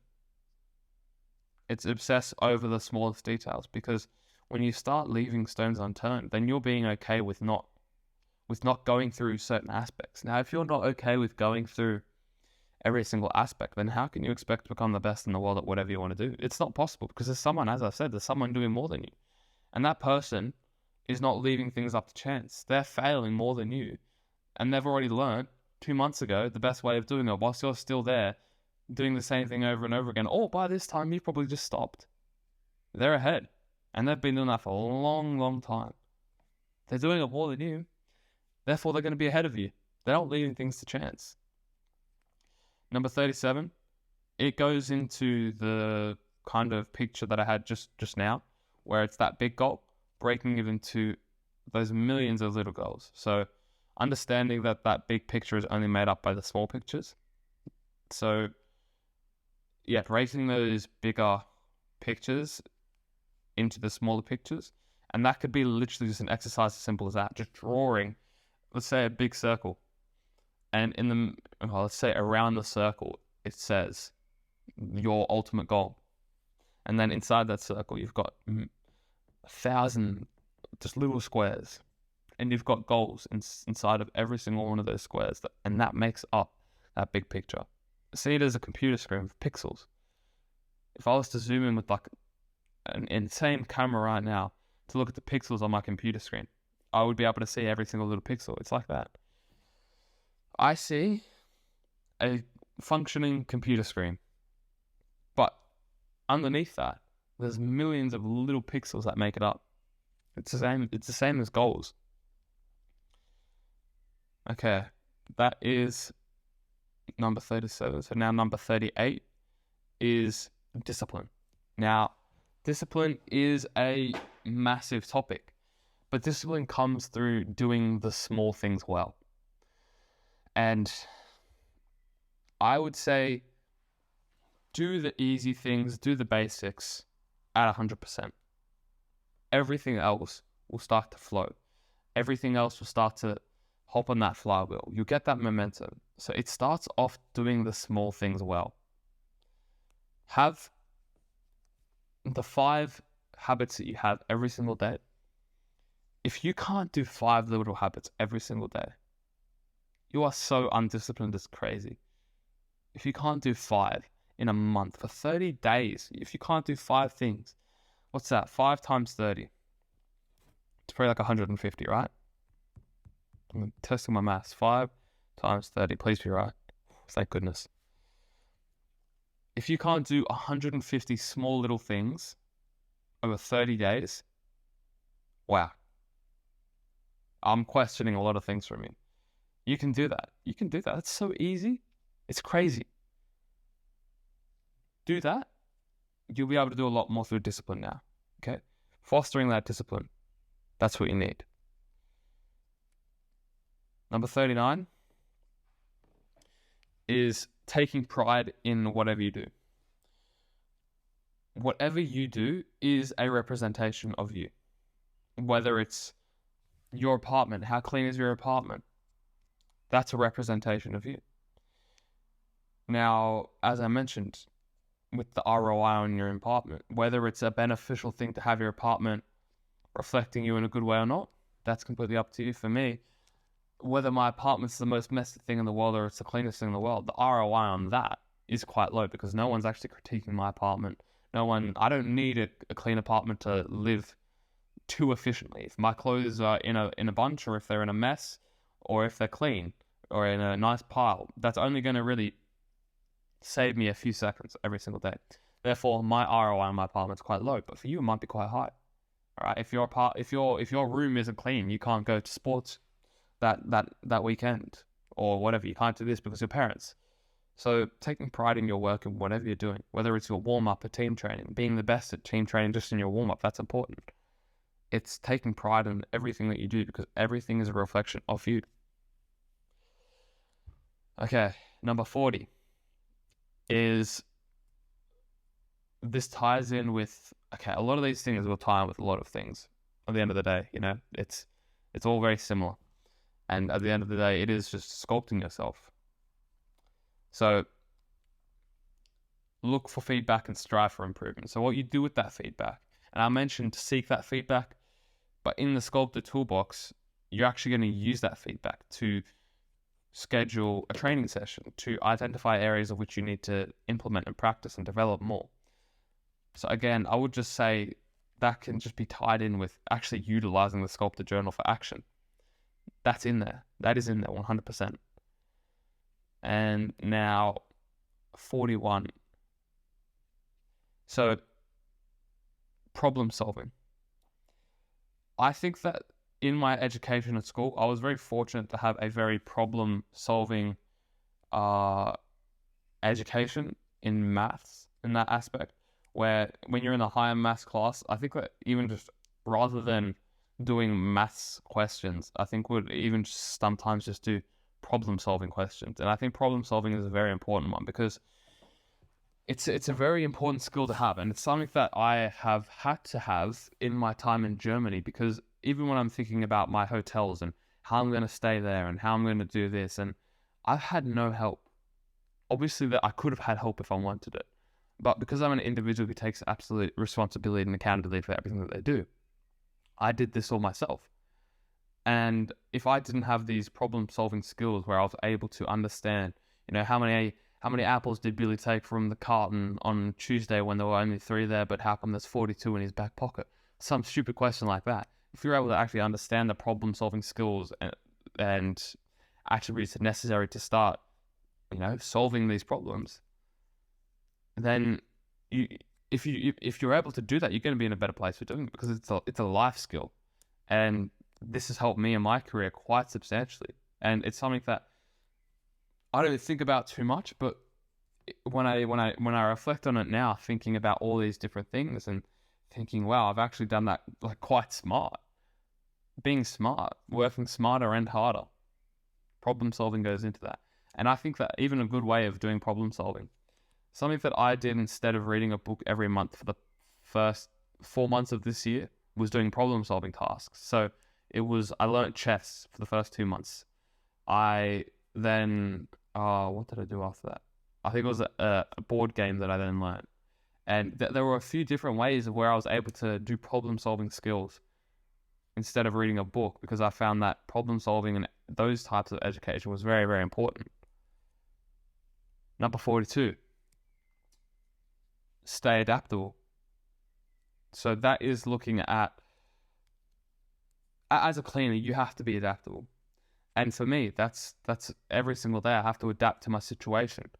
Speaker 1: It's obsess over the smallest details, because when you start leaving stones unturned, then you're being okay with not with not going through certain aspects. Now, if you're not okay with going through every single aspect, then how can you expect to become the best in the world at whatever you want to do? It's not possible, because there's someone, as I said, there's someone doing more than you. And that person is not leaving things up to chance. They're failing more than you. And they've already learned 2 months ago the best way of doing it, whilst you're still there doing the same thing over and over again. Or by this time, you've probably just stopped. They're ahead. And they've been doing that for a long, long time. They're doing it more than you. Therefore, they're going to be ahead of you. They're not leaving things to chance. Number 37, it goes into the kind of picture that I had just now, where it's that big goal, breaking it into those millions of little goals. So understanding that that big picture is only made up by the small pictures. So yeah, breaking those bigger pictures into the smaller pictures. And that could be literally just an exercise as simple as that. Just drawing, let's say, a big circle. And in the, well, let's say around the circle, it says your ultimate goal. And then inside that circle, you've got 1,000 just little squares. And you've got goals inside of every single one of those squares. And that makes up that big picture. See it as a computer screen with pixels. If I was to zoom in with like an insane camera right now to look at the pixels on my computer screen, I would be able to see every single little pixel. It's like that. I see a functioning computer screen, but underneath that, there's millions of little pixels that make it up. It's the same as goals. Okay, that is number 37. So now number 38 is discipline. Now, discipline is a massive topic, but discipline comes through doing the small things well. And I would say do the easy things, do the basics at 100%. Everything else will start to flow. Everything else will start to hop on that flywheel. You'll get that momentum. So it starts off doing the small things well. Have the 5 habits that you have every single day. If you can't do 5 little habits every single day, you are so undisciplined, it's crazy. If you can't do 5 in a month for 30 days, if you can't do 5 things, what's that? 5 times 30. It's probably like 150, right? I'm testing my maths. 5 times 30. Please be right. Thank goodness. If you can't do 150 small little things over 30 days, wow. I'm questioning a lot of things from you. You can do that. You can do that. That's so easy. It's crazy. Do that. You'll be able to do a lot more through discipline now. Okay? Fostering that discipline. That's what you need. Number 39 is taking pride in whatever you do. Whatever you do is a representation of you. Whether it's your apartment, how clean is your apartment? That's a representation of you. Now, as I mentioned, with the ROI on your apartment, whether it's a beneficial thing to have your apartment reflecting you in a good way or not, that's completely up to you. For me, whether my apartment's the most messy thing in the world or it's the cleanest thing in the world, the ROI on that is quite low because no one's actually critiquing my apartment. I don't need a clean apartment to live too efficiently. If my clothes are in a bunch, or if they're in a mess, or if they're clean or in a nice pile, that's only going to really save me a few seconds every single day. Therefore, my ROI on my apartment is quite low, but for you, it might be quite high. All right, if your room isn't clean, you can't go to sports that weekend or whatever. You can't do this because your parents. So taking pride in your work and whatever you're doing, whether it's your warm up or team training, being the best at team training just in your warm up, that's important. It's taking pride in everything that you do because everything is a reflection of you. Okay, number 40 is, this ties in with, okay, a lot of these things will tie in with a lot of things. At the end of the day, it's all very similar. And at the end of the day, it is just sculpting yourself. So look for feedback and strive for improvement. So what you do with that feedback, and I mentioned to seek that feedback, but in the Sculpted Tool Box, you're actually going to use that feedback to schedule a training session, to identify areas of which you need to implement and practice and develop more. So again, I would just say that can just be tied in with actually utilizing the Sculpted Journal for action. That's in there. That is in there 100%. And now 41. So problem solving. I think that in my education at school, I was very fortunate to have a very problem solving education in maths in that aspect, where when you're in a higher maths class, I think that even just rather than doing maths questions, I think we'd even sometimes just do problem solving questions. And I think problem solving is a very important one because it's a very important skill to have, and it's something that I have had to have in my time in Germany, because even when I'm thinking about my hotels and how I'm going to stay there and how I'm going to do this, and I've had no help. Obviously that I could have had help if I wanted it, but because I'm an individual who takes absolute responsibility and accountability for everything that they do, I did this all myself. And if I didn't have these problem solving skills where I was able to understand, how many apples did Billy take from the carton on Tuesday when there were only 3 there, but how come there's 42 in his back pocket? Some stupid question like that. If you're able to actually understand the problem-solving skills and attributes necessary to start, solving these problems, then if you're able to do that, you're going to be in a better place for doing it, because it's a life skill, and this has helped me in my career quite substantially. And it's something that I don't think about too much, but when I reflect on it now, thinking about all these different things and thinking, wow, I've actually done that quite smart. Being smart, working smarter and harder. Problem solving goes into that. And I think that even a good way of doing problem solving, something that I did instead of reading a book every month for the first 4 months of this year, was doing problem solving tasks. So I learned chess for the first 2 months. I then, what did I do after that? I think it was a board game that I then learned. And there were a few different ways of where I was able to do problem solving skills instead of reading a book, because I found that problem solving and those types of education was very, very important. Number 42, stay adaptable. So that is looking at, as a cleaner, you have to be adaptable. And for me, that's every single day I have to adapt to my situation.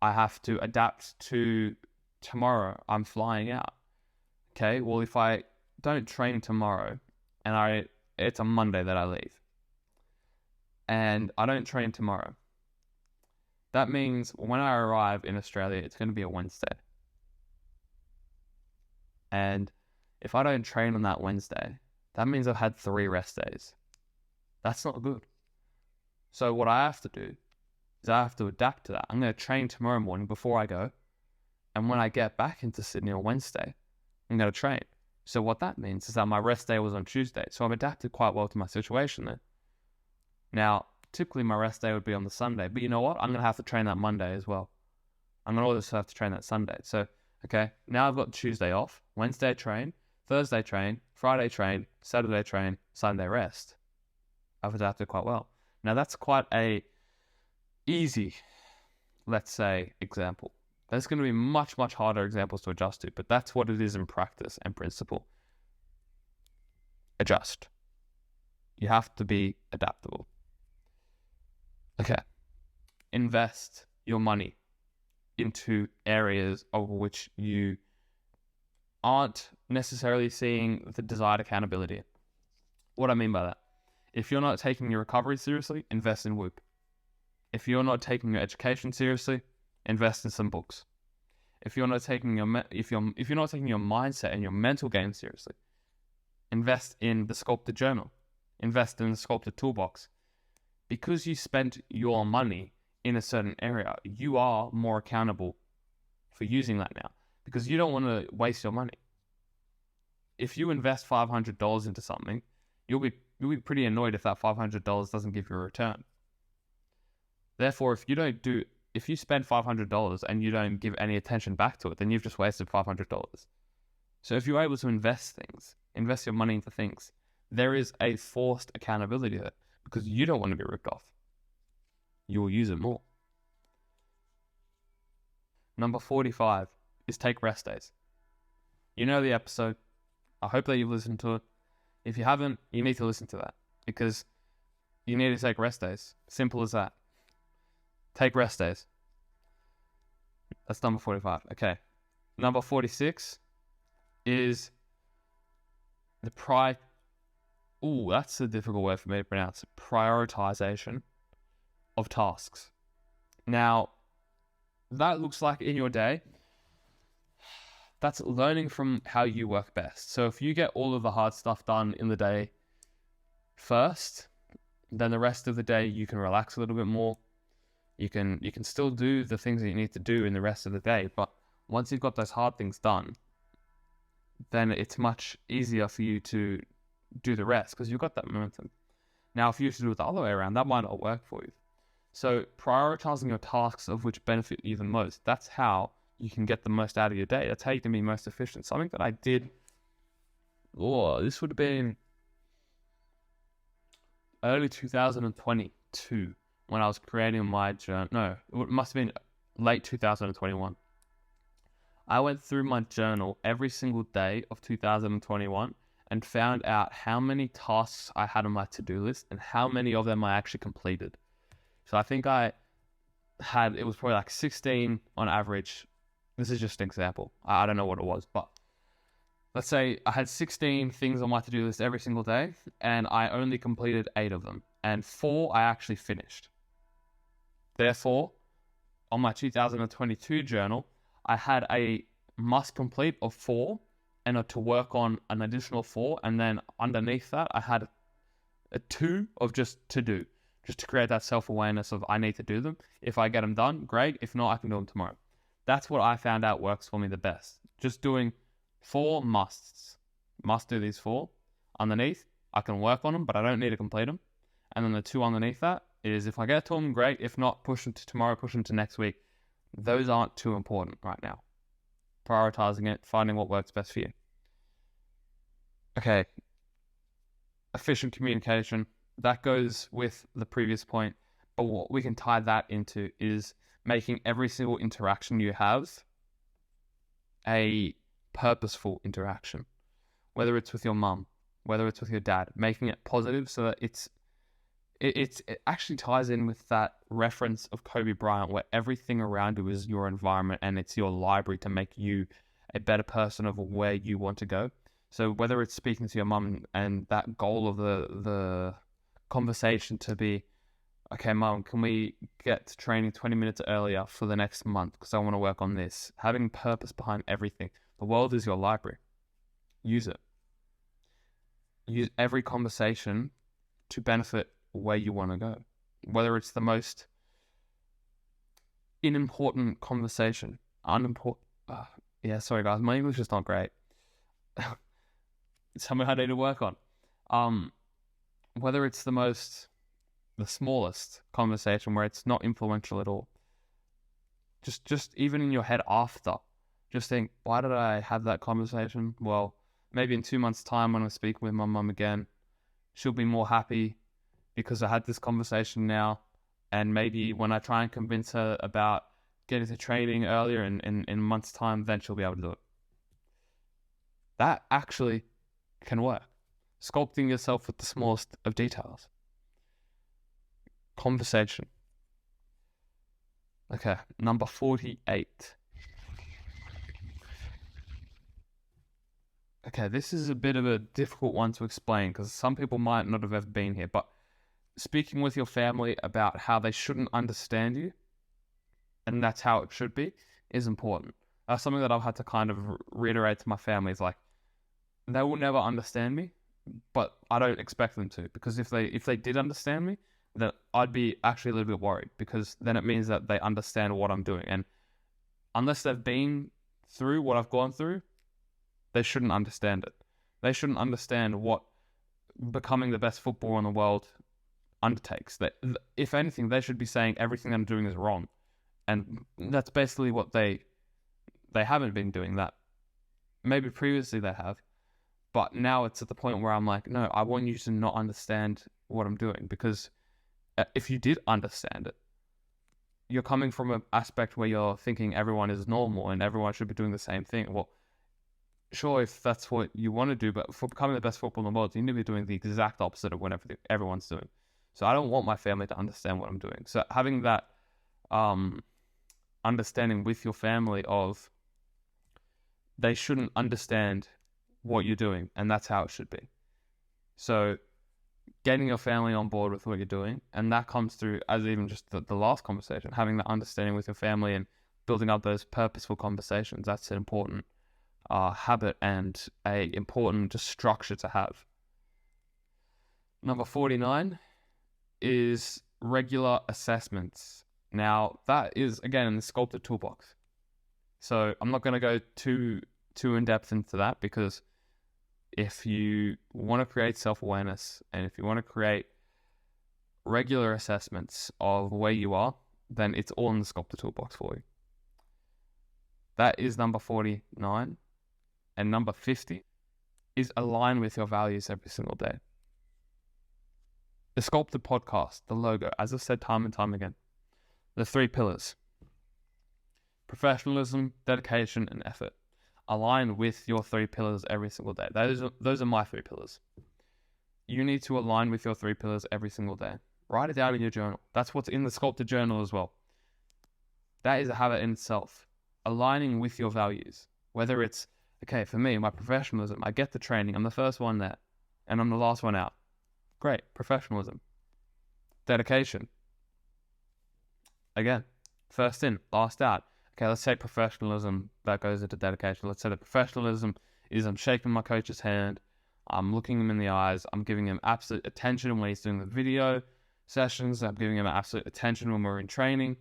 Speaker 1: I have to adapt to tomorrow. I'm flying out. Okay, well, if I don't train tomorrow, and it's a Monday that I leave, and I don't train tomorrow, that means when I arrive in Australia, it's going to be a Wednesday. And if I don't train on that Wednesday, that means I've had 3 rest days. That's not good. So what I have to do is I have to adapt to that. I'm going to train tomorrow morning before I go. And when I get back into Sydney on Wednesday, I'm going to train. So what that means is that my rest day was on Tuesday. So I've adapted quite well to my situation there. Now, typically my rest day would be on the Sunday. But you know what? I'm going to have to train that Monday as well. I'm going to also have to train that Sunday. So, okay, now I've got Tuesday off. Wednesday train. Thursday train. Friday train. Saturday train. Sunday rest. I've adapted quite well. Now that's quite a easy, let's say, example. There's going to be much, much harder examples to adjust to, but that's what it is in practice and principle. Adjust. You have to be adaptable. Okay. Invest your money into areas of which you aren't necessarily seeing the desired accountability. What I mean by that, if you're not taking your recovery seriously, invest in Whoop. If you're not taking your education seriously, invest in some books. If you're not taking your if you're not taking your mindset and your mental game seriously, invest in the Sculpted Journal. Invest in the Sculpted Tool Box. Because you spent your money in a certain area, you are more accountable for using that now, because you don't want to waste your money. If you invest $500 into something, you'll be pretty annoyed if that $500 doesn't give you a return. Therefore, if you spend $500 and you don't give any attention back to it, then you've just wasted $500. So if you're able to invest your money into things there is a forced accountability there because you don't want to be ripped off. You will use it more. Number 45 is take rest days. You know the episode. I hope that you've listened to it. If you haven't, you need to listen to that because you need to take rest days. Simple as that. Take rest days. That's number 45. Okay. Number 46 is that's a difficult word for me to pronounce. Prioritization of tasks. Now, that looks like in your day, that's learning from how you work best. So if you get all of the hard stuff done in the day first, then the rest of the day you can relax a little bit more. You can still do the things that you need to do in the rest of the day, but once you've got those hard things done, then it's much easier for you to do the rest because you've got that momentum. Now, if you used to do it the other way around, that might not work for you. So prioritizing your tasks of which benefit you the most, that's how you can get the most out of your day. That's how you can be most efficient. Something that I did, this would have been early 2022 when I was creating my journal. No, it must have been late 2021. I went through my journal every single day of 2021 and found out how many tasks I had on my to-do list and how many of them I actually completed. So I think it was probably like 16 on average. This is just an example. I don't know what it was, but let's say I had 16 things on my to-do list every single day and I only completed 8 of them and 4 I actually finished. Therefore, on my 2022 journal, I had a must complete of 4 and to work on an additional 4. And then underneath that, I had a 2 of just to do, just to create that self-awareness of I need to do them. If I get them done, great. If not, I can do them tomorrow. That's what I found out works for me the best. Just doing 4 musts. Must do these 4. Underneath, I can work on them, but I don't need to complete them. And then the 2 underneath that is if I get to them, great. If not, push them to tomorrow, push them to next week. Those aren't too important right now. Prioritizing it, finding what works best for you. Okay. Efficient communication. That goes with the previous point. But what we can tie that into is making every single interaction you have a purposeful interaction. Whether it's with your mum, whether it's with your dad, making it positive so that it actually ties in with that reference of Kobe Bryant where everything around you is your environment and it's your library to make you a better person of where you want to go. So whether it's speaking to your mum and that goal of the conversation to be, okay, mum, can we get to training 20 minutes earlier for the next month because I want to work on this. Having purpose behind everything. The world is your library. Use it. Use every conversation to benefit where you want to go. Whether it's the most unimportant conversation, sorry guys, my English is not great. It's something I need to work on. Whether it's the smallest conversation where it's not influential at all. Just even in your head after, just think, why did I have that conversation? Well, maybe in 2 months' time when I speak with my mum again, she'll be more happy because I had this conversation now. And maybe when I try and convince her about getting to training earlier in a month's time, then she'll be able to do it. That actually can work. Sculpting yourself with the smallest of details. Conversation. Okay, number 48. Okay, this is a bit of a difficult one to explain because some people might not have ever been here, but speaking with your family about how they shouldn't understand you, and that's how it should be, is important. That's something that I've had to kind of reiterate to my family. Is like, they will never understand me, but I don't expect them to, because if they did understand me, then I'd be actually a little bit worried, because then it means that they understand what I'm doing. And unless they've been through what I've gone through, they shouldn't understand it. They shouldn't understand what becoming the best footballer in the world undertakes. That, if anything, they should be saying everything I'm doing is wrong. And that's basically what they haven't been doing that. Maybe previously they have, But now it's at the point where I'm like, no, I want you to not understand what I'm doing, because if you did understand it, you're coming from an aspect where you're thinking everyone is normal and everyone should be doing the same thing. Well, sure, if that's what you want to do, but for becoming the best footballer in the world, you need to be doing the exact opposite of what everyone's doing. So I don't want my family to understand what I'm doing. So having that understanding with your family of they shouldn't understand what you're doing, and that's how it should be. So getting your family on board with what you're doing, and that comes through as even just the last conversation, having that understanding with your family and building up those purposeful conversations. That's an important habit and a important just structure to have. Number 49 is regular assessments. Now that is again in the Sculpted Tool Box. So I'm not going to go too in depth into that, because if you want to create self-awareness and if you want to create regular assessments of where you are, then it's all in the Sculpted Tool Box for you. That is number 49. And number 50 is align with your values every single day. The Sculpted Podcast, the logo, as I've said time and time again, the 3 pillars: professionalism, dedication, and effort. Align with your 3 pillars every single day. Those are my 3 pillars. You need to align with your 3 pillars every single day. Write it down in your journal. That's what's in the Sculpted Journal as well. That is a habit in itself. Aligning with your values. Whether it's, okay, for me, my professionalism, I get the training, I'm the first one there, and I'm the last one out. Great, professionalism. Dedication. Again, first in, last out. Okay, let's say professionalism, that goes into dedication. Let's say the professionalism is I'm shaking my coach's hand, I'm looking him in the eyes, I'm giving him absolute attention when he's doing the video sessions, I'm giving him absolute attention when we're in training.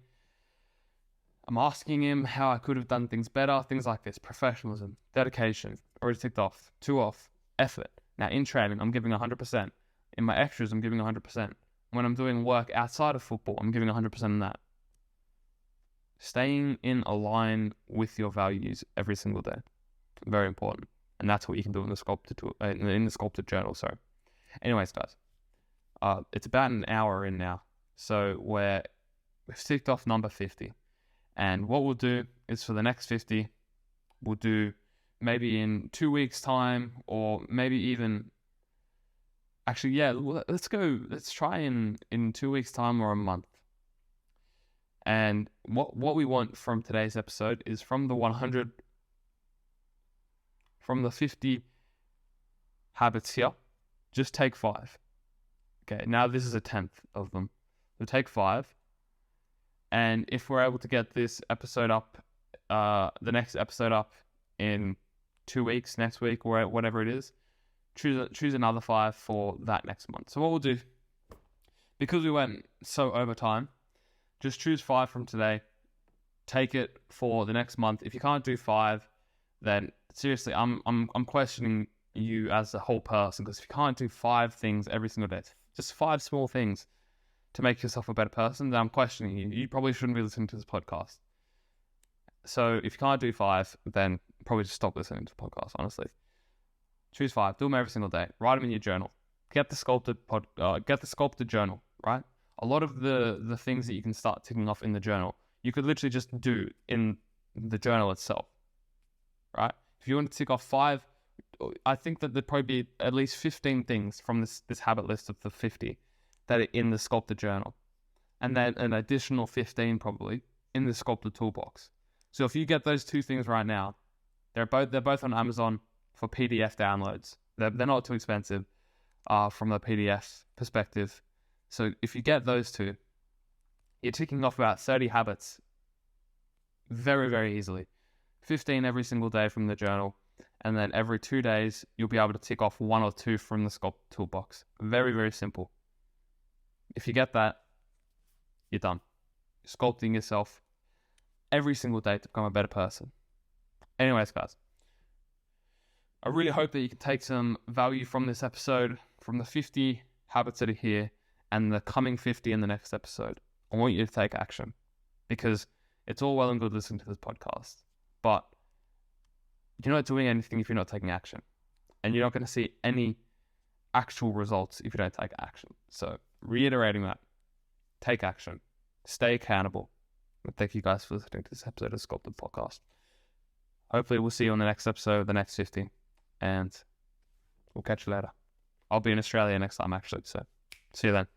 Speaker 1: I'm asking him how I could have done things better, things like this. Professionalism, dedication, already ticked off. 2 off. Effort. Now in training, I'm giving 100%. In my extras, I'm giving 100%. When I'm doing work outside of football, I'm giving 100% in that. Staying in align with your values every single day. Very important. And that's what you can do in the Sculpted Journal, sorry. Anyways, guys, it's about an hour in now. So we've ticked off number 50. And what we'll do is for the next 50, we'll do maybe in 2 weeks' time, or maybe even, actually, yeah, let's try in 2 weeks' time or a month. And what we want from today's episode is from the 50 habits here, just take 5. Okay, now this is a 10th of them. So take 5. And if we're able to get this episode up, the next episode up in 2 weeks, next week, or whatever it is, choose another 5 for that next month. So what we'll do, because we went so over time, just choose 5 from today, take it for the next month. If you can't do 5, then seriously, I'm questioning you as a whole person, because if you can't do 5 things every single day, just 5 small things to make yourself a better person, then I'm questioning you. You probably shouldn't be listening to this podcast. So if you can't do 5, then probably just stop listening to the podcast, honestly. Choose 5, do them every single day, write them in your journal. Get the Sculpted Journal, right? A lot of the things that you can start ticking off in the journal, you could literally just do in the journal itself, right? If you want to tick off 5, I think that there'd probably be at least 15 things from this habit list of the 50 that are in the Sculpted Journal, and then an additional 15 probably in the Sculpted Tool Box. So if you get those 2 things right now, they're both on Amazon for PDF downloads. They're not too expensive from the PDF perspective. So if you get those 2, you're ticking off about 30 habits very, very easily. 15 every single day from the journal, and then every 2 days you'll be able to tick off 1 or 2 from the Sculpted Tool Box. Very, very simple. If you get that, you're done. You're sculpting yourself every single day to become a better person. Anyways, guys, I really hope that you can take some value from this episode, from the 50 habits that are here, and the coming 50 in the next episode. I want you to take action, because it's all well and good listening to this podcast, but you're not doing anything if you're not taking action. And you're not going to see any actual results if you don't take action. So reiterating that, take action, stay accountable. And thank you guys for listening to this episode of Sculpted Podcast. Hopefully we'll see you on the next episode, the next 50, and we'll catch you later. I'll be in Australia next time, actually, so see you then.